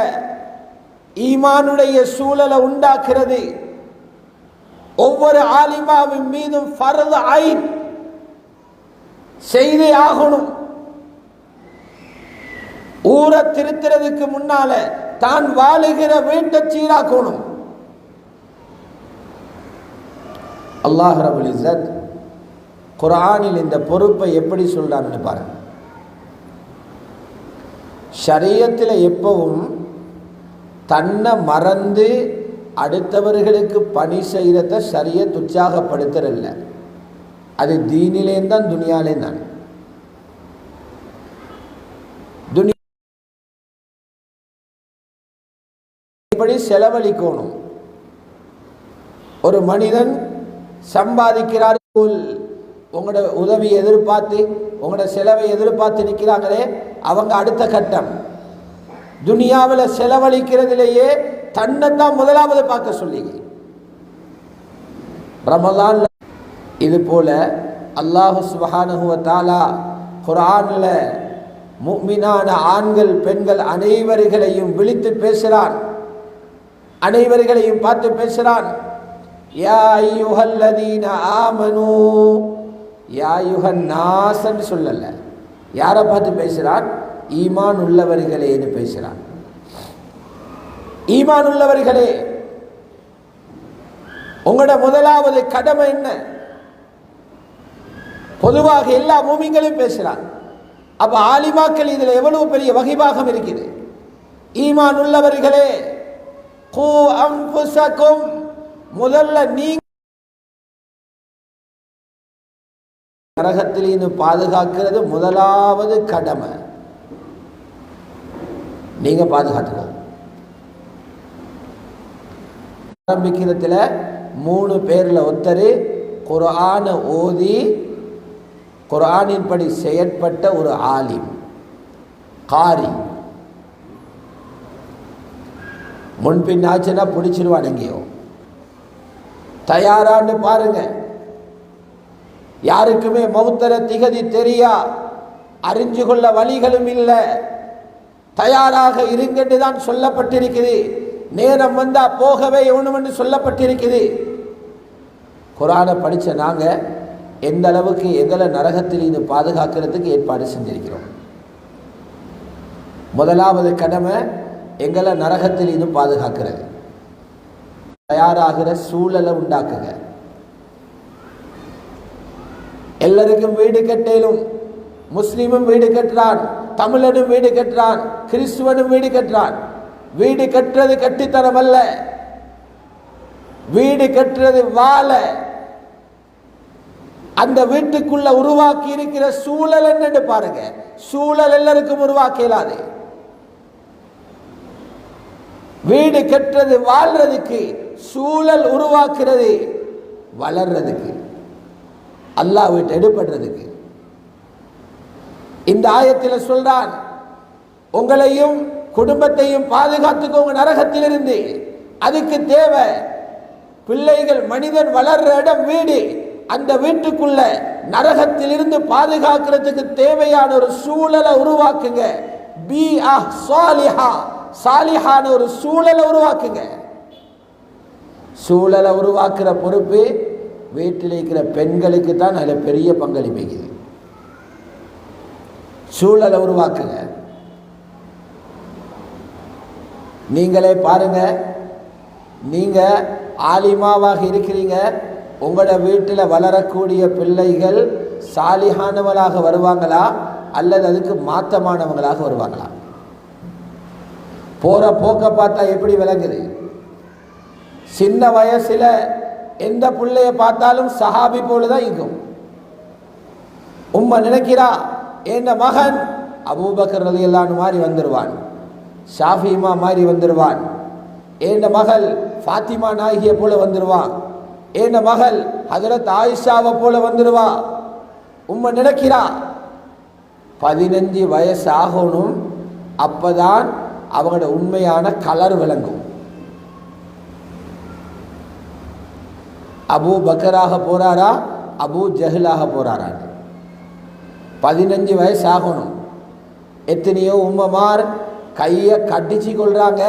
Speaker 1: ஈமானுடைய சூழலை உண்டாக்குறது ஒவ்வொரு ஆலிமாவின் மீதும் ஃபர்து ஐன் செய்தே ஆகணும். ஊரை திருத்துறதுக்கு முன்னால தான் வாழுகிற வீட்டை சீராக்கணும். அல்லாஹ் ரப்பல் இஸ்ஸத் குர்ஆனில் இந்த பொறுப்பை எப்படி சொல்றான்னு பாருங்க. ஷரியத்தில் எப்பவும் தன்னை மறந்து அடுத்தவர்களுக்கு பணி செய்கிறத ஷரியத் உற்சாகப்படுத்துறல்ல, அது தீனிலேயும் தான் துனியாலேயும் தான். இப்படி செலவழிக்கணும். ஒரு மனிதன் சம்பாதிக்கிறார், உங்களோட உதவி எதிர்பார்த்து உங்களோட செலவை எதிர்பார்த்து நிற்கிறாங்களே, அவங்க அடுத்த கட்டம். துனியாவில் செலவழிக்கிறதுலேயே தன்னை தான் முதலாவது பார்க்க சொல்லி ரமலான். இது போல அல்லாஹ் சுப்ஹானஹு வ தஆலா குர்ஆன்ல முஃமினான ஆண்கள் பெண்கள் அனைவர்களையும் விழித்து பேசுகிறான், அனைவர்களையும் பார்த்து பேசுகிறான். யா அய்யுஹல்லதீன ஆமனூ யா யுஹன் நாஸ்ன்னு சொல்லல. யாரை பார்த்து பேசுகிறான்? ஈமான் உள்ளவர்களேன்னு பேசுகிறான். ஈமான் உள்ளவர்களே, உங்களோட முதலாவது கடமை என்ன? பொதுவாக எல்லா மூமின்களையும் பேசுகிறான். அப்ப ஆலிமாக்கள் இதுல எவ்வளவு பெரிய வகைபாகம் இருக்குது. ஈமான் உள்ளவர்களே, கூ அன்ஃபுஸக்கும், முதல்ல நீங்க நரகத்திலிருந்து பாதுகாக்கிறது முதலாவது கடமை. நீங்க பாதுகாத்துக்கோ. ஆரம்பிக்கிறதுல 3 பேர்ல ஒருத்தர் குர்ஆன ஓதி குர்ஆனின் படி செயற்பட்ட ஒரு ஆலிம், காரி. முன்பின் ஆச்சுன்னா பிடிச்சிருவான் எங்கேயோ. தயாரான்னு பாருங்க. யாருக்குமே மௌத்தர திகதி தெரியா, அறிஞ்சு கொள்ள வழிகளும் இல்லை. தயாராக இருங்கன்னு தான் சொல்லப்பட்டிருக்குது. நேரம் வந்தா போகவே எவனும் சொல்லப்பட்டிருக்குது. குர்ஆனை படிச்ச நாங்க எந்த அளவுக்கு எங்களை நரகத்தில் இது பாதுகாக்கிறதுக்கு ஏற்பாடு செஞ்சிருக்கிறோம். முதலாவது கடமை எங்களை நரகத்தில் இது பாதுகாக்கிறது. தயாராகிற சூழலை உண்டாக்குங்க. எல்லாருக்கும் வீடு கட்டலும். முஸ்லீமும் வீடு கட்டுறான், தமிழனும் வீடு கட்டுறான், கிறிஸ்துவனும் வீடு கட்டுறான். வீடு கட்டுறது கட்டித்தனம் அல்ல, வீடு கட்டுறது வாழ. அந்த வீட்டுக்குள்ள உருவாக்கி இருக்கிற சூழல் என்னன்னு பாருங்க. சூழல் எல்லாருக்கும் உருவாக்க இயலாது. வீடு கட்டுறது வாழ்றதுக்கு, சூழல் உருவாக்குறது வளர்றதுக்கு, அல்லாஹ் வீட்டு எடுபடுறதுக்கு. இந்த ஆயத்தில் சொல்றான், உங்களையும் குடும்பத்தையும் பாதுகாத்துக்கோங்க நரகத்திலிருந்து. அதுக்கு தேவை பிள்ளைகள், மனிதன் வளர்ற இடம் வீடு. அந்த வீட்டுக்குள்ள நரகத்திலிருந்து பாதுகாக்கிறதுக்கு தேவையான ஒரு சூழலை உருவாக்குங்க. பி அஹ் சாலிஹா, சாலிஹான ஒரு சூழலை உருவாக்குங்க. சூழலை உருவாக்குற பொறுப்பு வீட்டில் இருக்கிற பெண்களுக்கு தான் அதில் பெரிய பங்களிப்பு. சூழலை உருவாக்குங்க. நீங்களே பாருங்க, நீங்க ஆலிமாவாக இருக்கிறீங்க, உங்களோட வீட்டில் வளரக்கூடிய பிள்ளைகள் சாலிஹானவளாக வருவாங்களா அல்லது அதுக்கு மாத்தமானவங்களாக வருவாங்களா? போற போக்க பார்த்தா எப்படி விளங்குது? சின்ன வயசுல எந்த பிள்ளைய பார்த்தாலும் சஹாபி போலதான் இருக்கும். உம்மா நினைக்கிறா என் மகன் அபூபக்கர் ரலியல்லாஹு மாதிரி வந்துடுவான், ஷாஃபிமா மாதிரி வந்துடுவான், என் மகள் ஃபாத்திமா நாயகியை போல வந்துடுவான், என் மகள் ஹஜரத் ஆயிஷாவை போல வந்துடுவா. உம்மா நினைக்கிறா 15 வயசு ஆகணும், அப்பதான் அவங்களோட உண்மையான கலர் விளங்கும். அபூ பக்கராக போறாரா அபூ ஜஹலாக போறாரா? 15 வயசு ஆகணும். எத்தனையோ உம்மமார் கையை கடிச்சு கொள்றாங்க,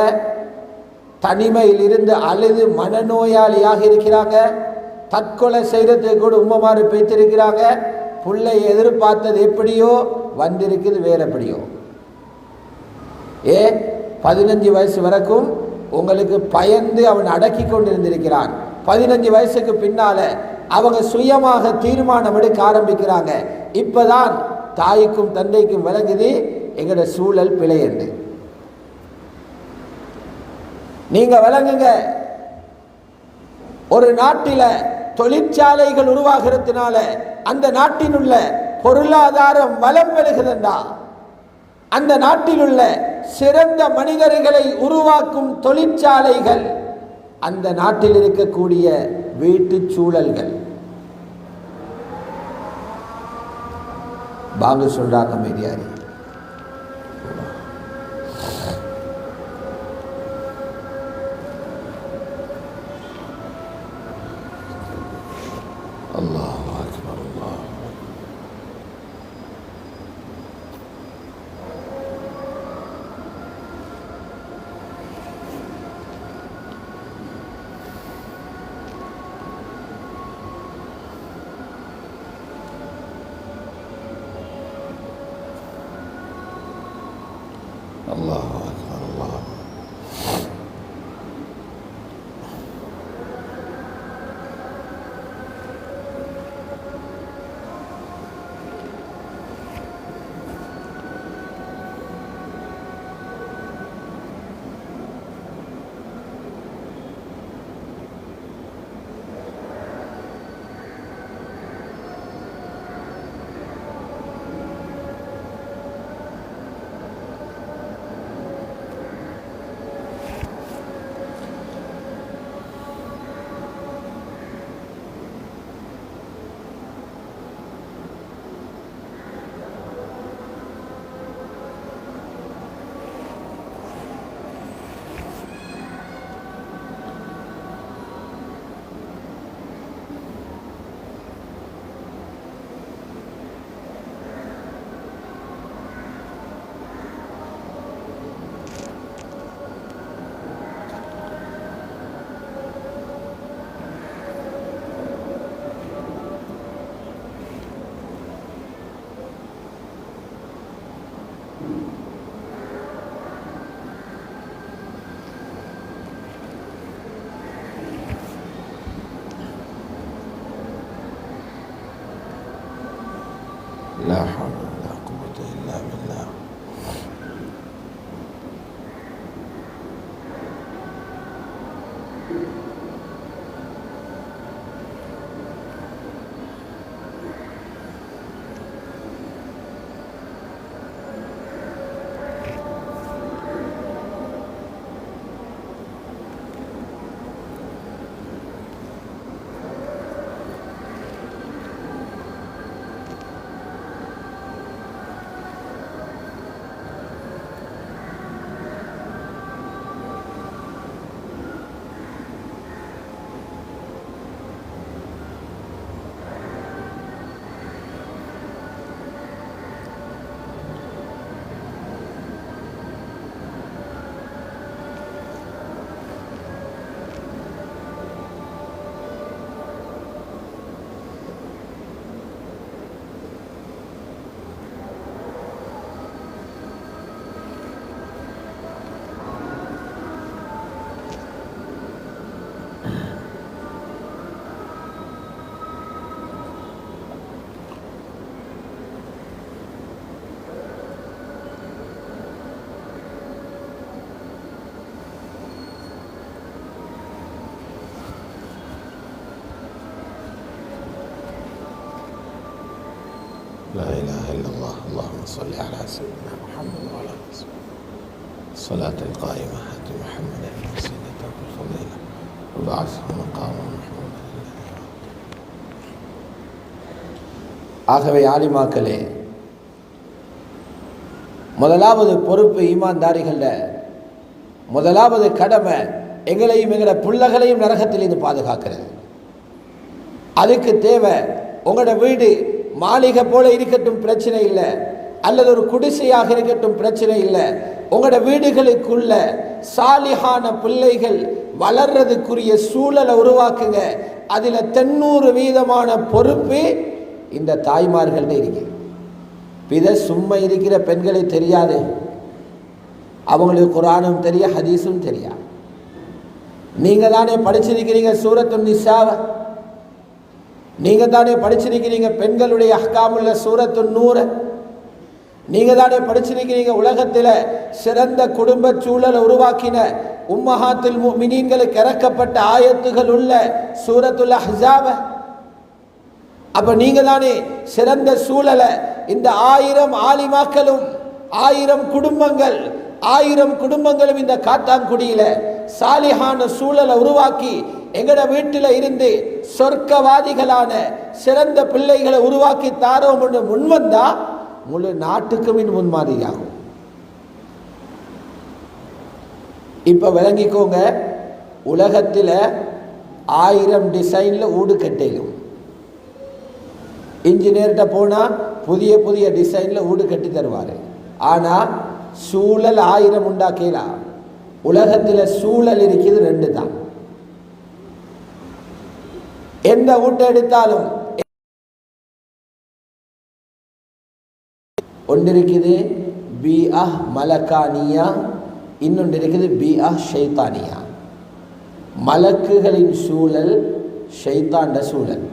Speaker 1: தனிமையில் இருந்து அழுது மனநோயாளியாக இருக்கிறாங்க, தற்கொலை செய்யறதுக்கு கூட உம்மமாறு பேத்திருக்கிறாங்க. பிள்ளை எதிர்பார்த்தது எப்படியோ வந்திருக்குது வேற எப்படியோ. 15 வயசு வரைக்கும் உங்களுக்கு பயந்து அவன் அடக்கி கொண்டிருந்திருக்கிறான். 15 வயசுக்கு பின்னால அவங்க சுயமாக தீர்மானம் எடுக்க ஆரம்பிக்கிறாங்க. இப்பதான் தாய்க்கும் தந்தைக்கும் விளங்குது எங்கட சூழல் பிழை என்று. நீங்க விளங்குங்க, ஒரு நாட்டில தொழிற்சாலைகள் உருவாகிறதுனால அந்த நாட்டில் உள்ள பொருளாதாரம் வளம் பெறுகிறதா, அந்த நாட்டில் உள்ள சிறந்த மனிதர்களை உருவாக்கும் தொழிற்சாலைகள், அந்த நாட்டில் இருக்கக்கூடிய வீட்டு சூழல்கள். பாங்கு சொல்றாங்க மீதியாரி. அல்லாஹ் அக்பர். அல்லாஹ் அல்லாஹ் அக்பர் அல்லாஹ். لا حول ولا قوة إلا بالله. لا إله إلا الله. اللهم صل على سيدنا محمد وعلى آله وسلم. الصلاة القائمة آت محمدا الوسيلة والفضيلة وبعثه مقاما محمودا. ஆகவே ஆலிமாக்களே, முதலாவது பொறுப்பு ஈமான்தாரிகள முதலாவது கடமை எங்களையும் எங்களோட பிள்ளைகளையும் நரகத்திலிருந்து பாதுகாக்கிறது. அதுக்கு தேவை உங்களோட வீடு மாளிகை போல இருக்கட்டும் பிரச்சனை இல்லை, அல்லது ஒரு குடிசையாக இருக்கட்டும் பிரச்சனை இல்லை. உங்களோட வீடுகளுக்குள்ள சாலிஹான பிள்ளைகள் வளர்றதுக்குரிய சூழலை உருவாக்குங்க. அதில் 90% பொறுப்பு இந்த தாய்மார்கள்ட்ட இருக்கு. இதை சும்மா இருக்கிற பெண்களை தெரியாது, அவங்களுக்கு குர்ஆனும் தெரியா ஹதீஸும் தெரியா. நீங்க தானே படிச்சிருக்கிறீங்க சூரத்துன் நிசாவை, நீங்க தானே படிச்சிருக்கிறீங்க பெண்களுடைய அஹ்காமுள்ள சூரத்துன் நூர, நீங்க தானே படிச்சிருக்கிறீங்க உலகத்தில் சிறந்த குடும்ப சூழலை உருவாக்கின உம்மஹாத்துல் முஃமினீன்களுக்கு இறக்கப்பட்ட ஆயத்துகள் உள்ள சூரத்துல் அஹ்ஸாப. அப்ப நீங்க தானே சிறந்த சூழலை இந்த 1000 ஆலிமாக்களும் 1000 குடும்பங்களும் இந்த காத்தான்குடியில சாலிஹான சூழலை உருவாக்கி எங்கட வீட்டில் இருந்து சொர்க்கவாதிகளான சிறந்த பிள்ளைகளை உருவாக்கி தாரோம் என்று முன்வந்தா முழு நாட்டுக்கும் முன்மாதிரியாகும். இப்ப விளங்கிக்கோங்க, உலகத்தில் 1000 டிசைன்ல ஊடு கட்டையிலும் இன்ஜினியர்கிட்ட போனா புதிய புதிய டிசைன்ல வீடு கட்டி தருவாரு. ஆனா சூழல் 1000 உண்டாக்கலாம். உலகத்தில் சூழல் இருக்குது 2 தான். எந்த வீட்டை எடுத்தாலும் ஒன்று இருக்குது பீஆ மலக்கானியா, இன்னொன்று இருக்குது பீஆ ஷைத்தானியா. மலக்குகளின் சூழல், ஷைத்தாண்ட சூழல்.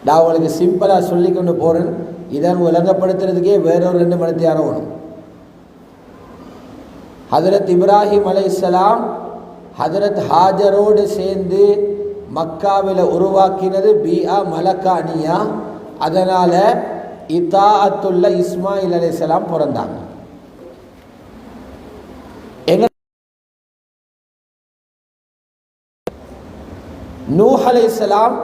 Speaker 1: நான் உங்களுக்கு சிம்பிளாக சொல்லிக்கொண்டு போகிறேன். இதை விளங்கப்படுத்துறதுக்கே வேறொரு 2 மணி நேரம் வேணும். ஹதரத் இப்ராஹிம் அலைஹிஸ்ஸலாம் ஹதரத் ஹாஜரோடு சேர்ந்து மக்காவில் உருவாக்கினது பீஆ மலக்கானியா. அதனால் இதாஅத்துள்ள இஸ்மாயில் அலைஹிஸ்ஸலாம் பிறந்தாங்க. நூஹ் அலைஹிஸ்ஸலாம்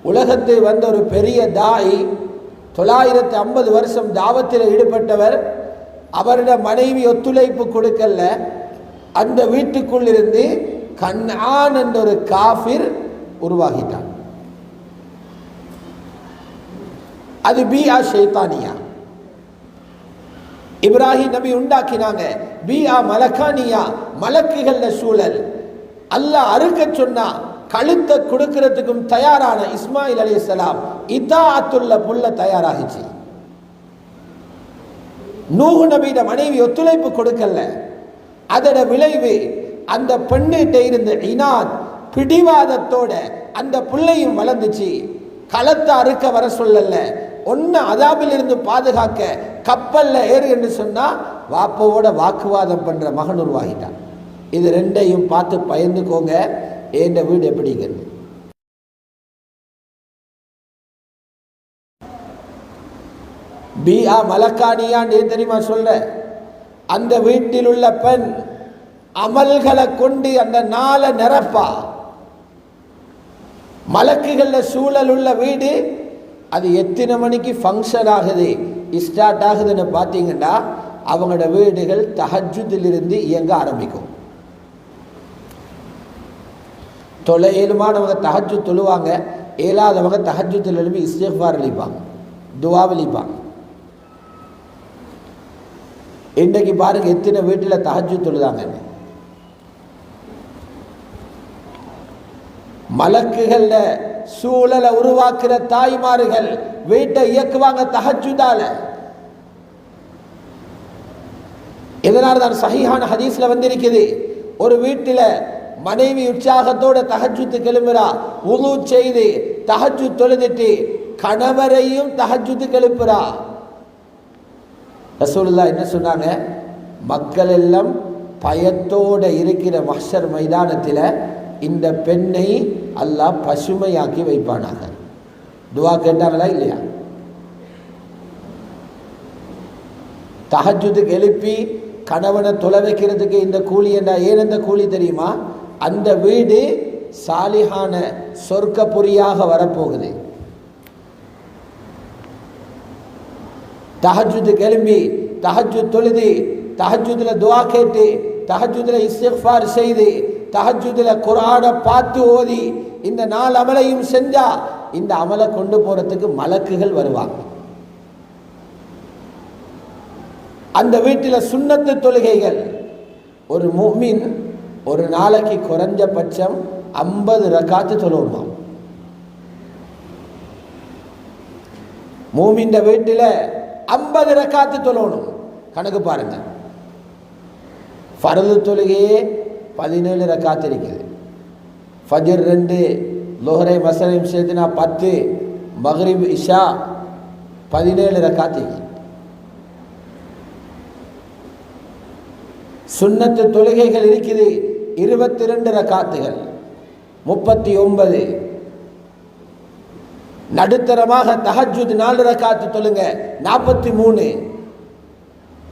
Speaker 1: உலகத்தை வந்த ஒரு பெரிய தாய், 950 வருஷம் தாவத்தில் ஈடுபட்டவர். அவருடைய மனைவி ஒத்துழைப்பு கொடுக்கல. அந்த வீட்டுக்குள்ளிருந்து கன்ஆன் என்ற ஒரு காஃபிர் உருவாகிட்டான். அது பீஆ ஷைத்தானியா. இப்ராஹிம் நபி உண்டாக்கினாங்க பீஆ மலக்கானியா, மலக்குகள சூழல். அல்லாஹ் அறுக்க சொன்னா கழுத்தை கொடுக்கிறதுக்கும் தயாரான இஸ்மாயில் அலைஹிஸ்ஸலாம் இதாஅத்துள்ள புள்ள தயாராகிச்சு. நூஹ் நபியோட மனைவி ஒத்துழைப்பு கொடுக்கல. அதோட விளைவு அந்த பெண்ணிட்ட இருந்த இனாத், பிடிவாதத்தோட அந்த பிள்ளையும் வளர்ந்துச்சு. களத்தை அறுக்க வர சொல்லல, ஒன்னு அதாபில் இருந்து பாதுகாக்க கப்பல்ல ஏறு என்று சொன்னா வாப்பவோட வாக்குவாதம் பண்ற மகன் உருவாகிட்டான். இது 2ஐயும் பார்த்து பயந்துக்கோங்க. ஏண்ட வீடு எப்படிங்கிறது. பீஆ மலக்கானியான் ஏன் தெரியுமா சொல்ற? அந்த வீட்டில் உள்ள பெண் அமல்களை கொண்டு அந்த நாளை நிரப்பா. மலக்குகள சூழல் உள்ள வீடு. அது எத்தனை மணிக்கு ஃபங்க்ஷன் ஆகுது, ஸ்டார்ட் ஆகுதுன்னு பார்த்தீங்கன்னா அவங்களோட வீடுகள் தஹஜ்ஜுதிலிருந்து இயங்க ஆரம்பிக்கும். தொலையிலுமானவங்க தஹஜ்ஜுத் தொழுவாங்க, ஏலாதவங்க தஹஜ்ஜுத்தில் எழுப்பி இஸ்திக்ஃபார் அளிப்பாங்க, துவாவளிப்பாங்க. இன்றைக்கு பாருங்க எத்தனை வீட்டில் தஹஜ்ஜுத் தொழுதாங்க. மலக்குகள சூழலை உருவாக்குற தாய்மார்கள் வீட்டை இயக்குவாங்க தஹஜ்ஜுதால. இதனால தான் சஹீஹான ஹதீஸ்ல வந்திருக்குது, ஒரு வீட்டில் மனைவி உற்சாகத்தோட தஹஜ்ஜுத் எழுப்புறா, உது செய்து தஹஜ்ஜுத் தொழுதுட்டு கணவரையும் தஹஜ்ஜுத் எழுப்புறா. ரசூலுல்லாஹ் என்ன சொன்னாங்க? மக்கள் எல்லாம் பயத்தோட இருக்கிற மஹ்ஷர் மைதானத்தில் இந்த பெண்ணை அல்லாஹ் பசுமையாக்கி வைப்பானாங்க. துவா கேட்டாங்களா இல்லையா? தஹஜ்ஜுத்துக்கு எழுப்பி கணவனை தொலை வைக்கிறதுக்கு இந்த கூலி என்ன? ஏன் இந்த கூலி தெரியுமா? அந்த வீடு சாலிஹான சொர்க்கபுரியாக வரப்போகுது. தஹஜ்ஜுத்துக்கு எழுப்பி தஹஜ்ஜுத் தொழுது தஹஜ்ஜுதில் துவா கேட்டு தஹஜ்ஜுதில் இஸ்திக்ஃபார் செய்து தஹஜ்ஜுதில் குர்ஆனை பார்த்து ஓதி இந்த 4 அமலையும் செஞ்சா இந்த அமலை கொண்டு போறதுக்கு மலக்குகள் வருவாங்க. அந்த வீட்டில் சுன்னத்து தொழுகைகள். ஒரு முஃமின் ஒரு நாளைக்கு குறைஞ்சபட்சம் 50 ரக்காத்து தொழுவான். மூமின் வீட்டில் 50 ரக்காத்து தொழணும். கணக்கு பாருங்க. ஃபர்து தொழுகையே 17 ரக்காத்து இருக்குது. ஃபஜர் 2, லுஹரை மஸ்ரிப் சேர்த்துனா 10, மக்ரிப் இஷா 17 ரக்காத்து. சுன்னத்து தொழுகைகள் இருக்குது 22 ரக்காத்துகள் 39. நடுத்தரமாக தஹஜ்ஜுத் 4 ரக்காத்து தொழுங்க 43.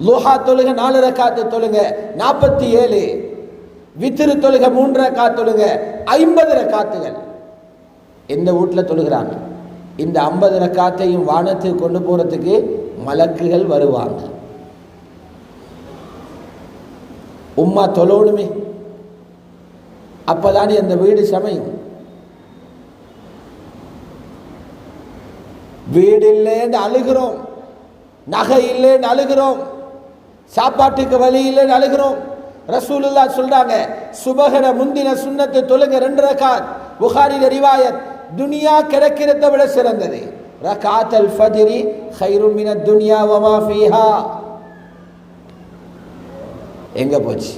Speaker 1: லுஹா தொழுக 4 ரக்காத்து தொழுங்க 47. வித்ரு தொழுக 3 ரக்காத்து தொழுங்க 50 ரக்காத்துகள். எந்த வீட்டில் தொழுகிறாங்க? இந்த 50 ரக்காத்தையும் வானத்துக்கு கொண்டு போறதுக்கு மலக்குகள் வருவாங்க. உம்மா தொழணுமே, அப்பதானே அந்த வீடு சமையும். வீடு இல்லைன்னு அழுகிறோம், நகை இல்லைன்னு அழுகிறோம், சாப்பாட்டுக்கு வழி இல்லைன்னு அழுகிறோம். ரசூலுல்லாஹ் சொல்றாங்க, சுபஹர முந்தின சுன்னத்து தொழுங்க 2 ரக்காத். புகாரில ரிவாயத், துனியா கிடைக்கிறத விட சிறந்தது. ரகாத்தல் ஃபஜ்ரி கைரும் மினத் துன்யா வமா ஃபீஹா. எங்க போச்சு?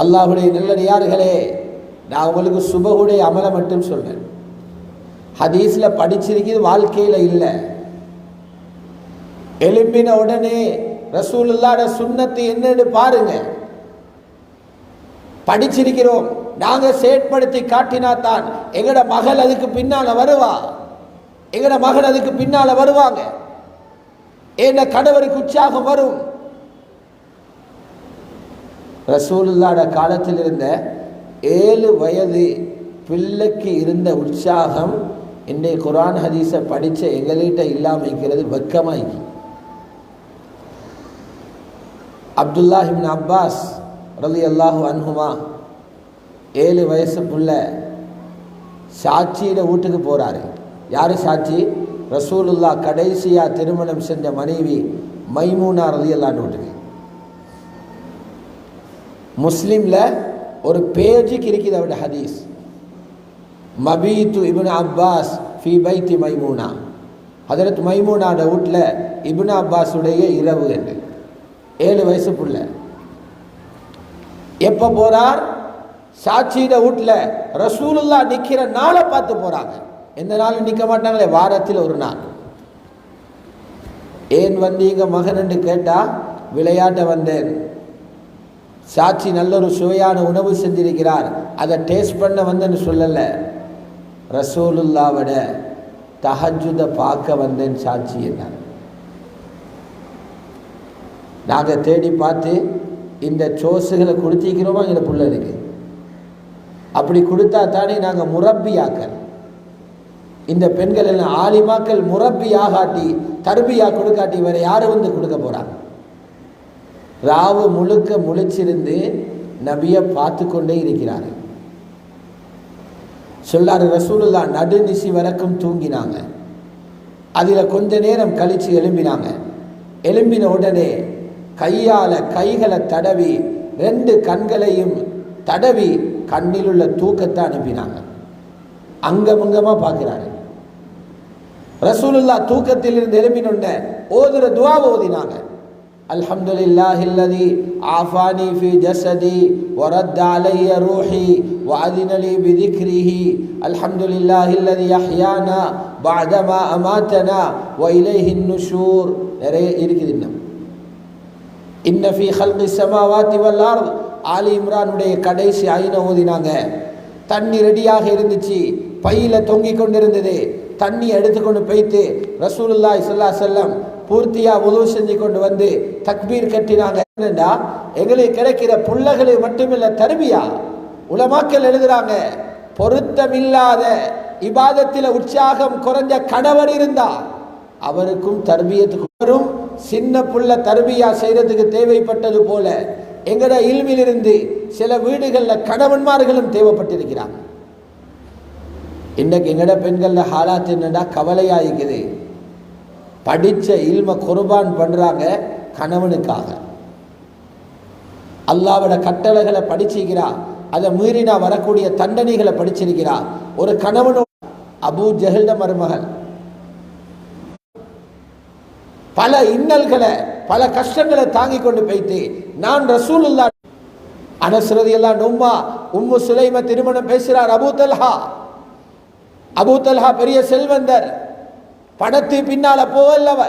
Speaker 1: அல்லாஹ்வுடைய நல்லடியார்களே, நான் உங்களுக்கு சுபஹுடைய அமலை மட்டும் சொல்றேன். ஹதீஸ்ல படிச்சிருக்கிறது, வாழ்க்கையில இல்லை. எழும்பின உடனே ரசூலுல்லாஹ்வுடைய சுன்னத்து என்னன்னு பாருங்க. படிச்சிருக்கிறோம், நாங்க செயற்படுத்தி காட்டினா தான் எங்கட மகள் அதுக்கு பின்னால வருவா, எங்கட மகள் அதுக்கு பின்னால வருவாங்க, என் கணவருக்கு உற்சாகம் வரும். ரசூலுல்லாஹ்வுடைய காலத்தில் இருந்த 7 வயது பிள்ளைக்கு இருந்த உற்சாகம் இன்றைய குர்ஆன் ஹதீஸை படித்த எங்கள்கிட்ட இல்லாமல் இருக்கிறது. வெக்கமாகி அப்துல்லாஹ் இப்னு அப்பாஸ் ரலியல்லாஹு அன்ஹுமா 7 வயசு புள்ள சாட்சியிட வீட்டுக்கு போகிறாரு. யார் சாட்சி? ரசூலுல்லாஹ் கடைசியாக திருமணம் செஞ்ச மனைவி மைமூனா ரலியல்லாஹு வீட்டுக்கு. முஸ்லிம்ல ஒரு பேஜுக்கு இருக்குது அவருடைய ஹதீஸ், மபீத்து இப்னு அப்பாஸ் ஃபி பைத்தி மைமூனா. ஹதரத் மைமூனாட வீட்டில் இப்னு அப்பாஸுடைய இரவு என்று. 7 வயசு புள்ள எப்போ போறார்? சாட்சியிட வீட்டில் ரசூலுல்லாஹ் நிற்கிற நாளை பார்த்து போறாங்க. எந்த நாளும் நிற்க மாட்டாங்களே, வாரத்தில் ஒரு நாள். ஏன் வந்தீங்க மகன் என்று கேட்டா, விளையாட்ட வந்தேன். சாட்சி நல்ல ஒரு சுவையான உணவு செஞ்சிருக்கிறார், அதை டேஸ்ட் பண்ண வந்தேன்னு சொல்லலை, ரசூலுல்லாவோட தஹஜ்ஜுதை பார்க்க வந்தேன் சாட்சி என்றார். நாங்கள் தேடி பார்த்து இந்த சோசுகளை கொடுத்திக்கிறோமா எங்கள் பிள்ளைகளுக்கு? அப்படி கொடுத்தா தானே நாங்கள் முரப்பியாக்க. இந்த பெண்கள் எல்லாம் ஆலிமாக்கள் முரப்பியாகாட்டி தர்பியா கொடுக்காட்டி வேற யாரு வந்து கொடுக்க போறாங்க? ராவு முழுக்க முழிச்சிருந்து நபியை பார்த்து கொண்டே இருக்கிறார்கள். சொல்லாரு ரசூலுல்லாஹ் நடுநிசி வரைக்கும் தூங்கினாங்க. அதில் கொஞ்ச நேரம் கழிச்சு எழும்பினாங்க. எழும்பின உடனே கையால் கைகளை தடவி 2 கண்களையும் தடவி கண்ணில் உள்ள தூக்கத்தை அனுப்பினாங்க. அங்கமங்கமாக பார்க்கிறாரு. ரசூலுல்லாஹ் தூக்கத்தில் இருந்து எழுப்பினொன்ன ஓதுற துஆவை ஓதினாங்க. அல்ஹம்துலில்லாஹில்லதி ஆஃபானி ஃபி ஜஸதி வரத்த அலைய ரூஹி வஅதின லி பிதிக்ரிஹி அல்ஹம்துலில்லாஹில்லதி அஹ்யானா பஅதமா அமாதனா வ இலைஹின் நுஷூர். நிறைய இருக்குது இன்னும். இன்ன ஃபீ ஹல்கி ஸமாவாதி வல் அர்த். ஆலி இம்ரானுடைய கடைசி ஆயின ஓதினாங்க. தண்ணி ரெடியாக இருந்துச்சு, பையில தொங்கிக் கொண்டிருந்தது. தண்ணி எடுத்துக்கொண்டு போய்த்து ரசூலுல்லாஹி ஸல்லல்லாஹு அலைஹி வஸல்லம் பூர்த்தியா வுது செஞ்சு கொண்டு வந்து தக்பீர் கட்டினாங்க. எங்களுக்கு கிடைக்கிற புள்ளகளை மட்டுமில்ல, தர்பியா. உலமாக்கள் எழுதுறாங்க, பொருத்தமில்லாத இபாதத்தில் உற்சாகம் குறைஞ்ச கணவர் இருந்தா அவருக்கும் தர்பியத்துக்கு வரும். சின்ன புள்ள தர்பியா செய்யறதுக்கு தேவைப்பட்டது போல எங்கட இல்மிலிருந்து சில வீடுகளில் கணவன்மார்களும் தேவைப்பட்டிருக்கிறாங்க. இன்றைக்கு எங்கட பெண்களில் ஹாலாத் என்னடா கவலையாயிருக்குது. படித்த இல்ம குர்பான் பண்ணுறாங்க கணவனுக்காக. அல்லாவோட கட்டளைகளை படிச்சிருக்கிறா, அதை மீறினா வரக்கூடிய தண்டனைகளை படிச்சிருக்கிறா. ஒரு கணவனோட அபூ ஜஹல்ட மருமகள் பல இன்னல்களை பல கஷ்டங்களை தாங்கி கொண்டு போய்த்து நான் ரசூலுல்லாஹ் அனஸ் ரலியல்லாஹு அன்ஹு உம்மு சுலைம திருமணம் பேசுகிறார். அபூ தல்ஹா பெரிய செல்வந்தர், பணத்து பின்னால போவல்லவ.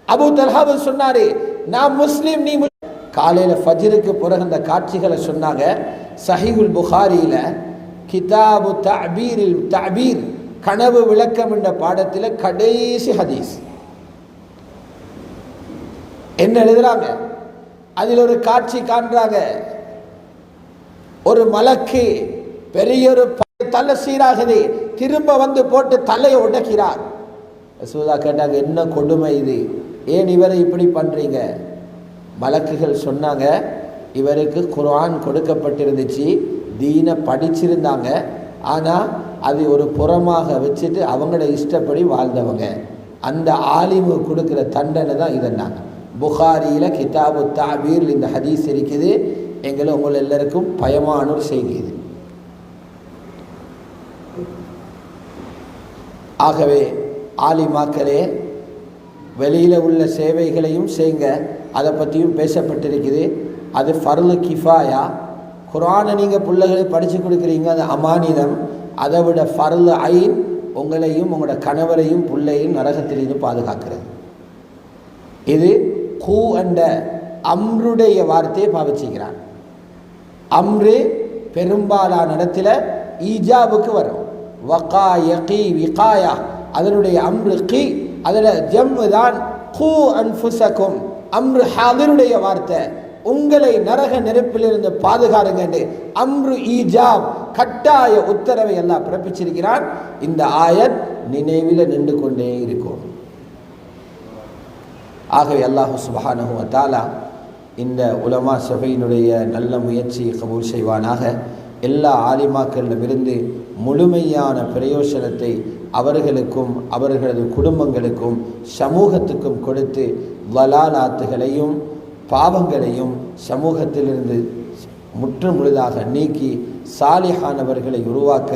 Speaker 1: அபூ தல்ஹாவு சொன்னாரு, நான் முஸ்லிம், நீ காலையில ஃபஜ்ருக்கு பிறகு அந்த காட்சிகளை சொன்னாங்க. சஹீஹுல் புகாரியில கிதாபு தஅபீர் கனவு விளக்கம் என்ற பாடத்தில் கடைசி ஹதீஸ் என்ன எழுதுறாங்க? அதில் ஒரு காட்சி காண்றாங்க. ஒரு மலக்கு பெரிய ஒரு தலை சீராகுது, திரும்ப வந்து போட்டு தலையை உடைக்கிறார். ரசூலுல்லாஹ் கேட்டாங்க, என்ன கொடுமை இது, ஏன் இவரை இப்படி பண்றீங்க? மலக்குகள் சொன்னாங்க, இவருக்கு குர்ஆன் கொடுக்கப்பட்டிருந்துச்சு, தீனை படிச்சிருந்தாங்க, ஆனால் அது ஒரு புறமாக வச்சுட்டு அவங்களோட இஷ்டப்படி வாழ்ந்தவங்க. அந்த ஆலிமு கொடுக்குற தண்டனை தான் இதன்னாங்க. புகாரியில் கிதாபு தஅபீர் இந்த ஹதீஸ் இருக்குது. எங்களை உங்கள் எல்லாருக்கும் பயமான ஒரு செய்தி இது. ஆகவே ஆலிமாக்களே, வெளியில் உள்ள சேவைகளையும் செய்யுங்க. அதை பற்றியும் பேசப்பட்டிருக்குது. அது ஃபர்லு கிஃபாயா. குர்ஆனை நீங்கள் பிள்ளைகளை படித்து கொடுக்குறீங்க, அது அமானிதம். அதை விட ஃபர்லு ஐன், உங்களையும் உங்களோட கணவரையும் பிள்ளையும் நரகத்திலிருந்து பாதுகாக்கிறது. இது கூ என்ற அம்ருடைய வார்த்தையை பாவிச்சுக்கிறான். அம்ரு பெரும்பாலான இடத்துல ஈஜாபுக்கு வரும். வகா யகி விகாயா, அதனுடைய அம்ரு கி, அதில் ஜம்மு தான். கூ அன்ஃபுஸக்கும், அம்ரு ஹாதிருடைய வார்த்தை, உங்களை நரக நெருப்பிலிருந்து பாதுகாருங்க என்று அம்ரு ஈஜாப், கட்டாய உத்தரவை எல்லாம் பிறப்பிச்சிருக்கிறான். இந்த ஆயத் நினைவில் நின்று கொண்டே இருக்கும். ஆகவே அல்லாஹு சுப்ஹானஹு வ தஆலா இந்த உலமா சபையினுடைய நல்ல முயற்சியை கபூல் செய்வானாக. எல்லா ஆலிமாக்களிடமிருந்து முழுமையான பிரயோசனத்தை அவர்களுக்கும் அவர்களது குடும்பங்களுக்கும் சமூகத்துக்கும் கொடுத்து வலாலாத்துகளையும் பாவங்களையும் சமூகத்திலிருந்து முற்று முழுதாக நீக்கி சாலிஹானவர்களை உருவாக்க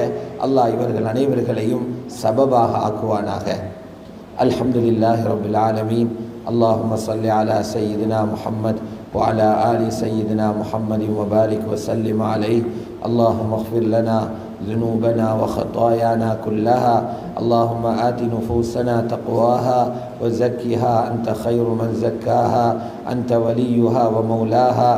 Speaker 1: அல்லாஹ் இவர்கள் அனைவர்களையும் சபபாக ஆக்குவானாக. அல்ஹம்துலில்லாஹி ரப்பில் ஆலமீன். அல்லாஹும்ம ஸல்லி அலா சய்யிதினா முஹம்மத் وعلى آل سيدنا محمد وبارك وسلم عليه. اللهم اغفر لنا ذنوبنا وخطايانا كلها. اللهم آت نفوسنا تقواها وزكها أنت خير من زكاها، أنت وليها ومولاها.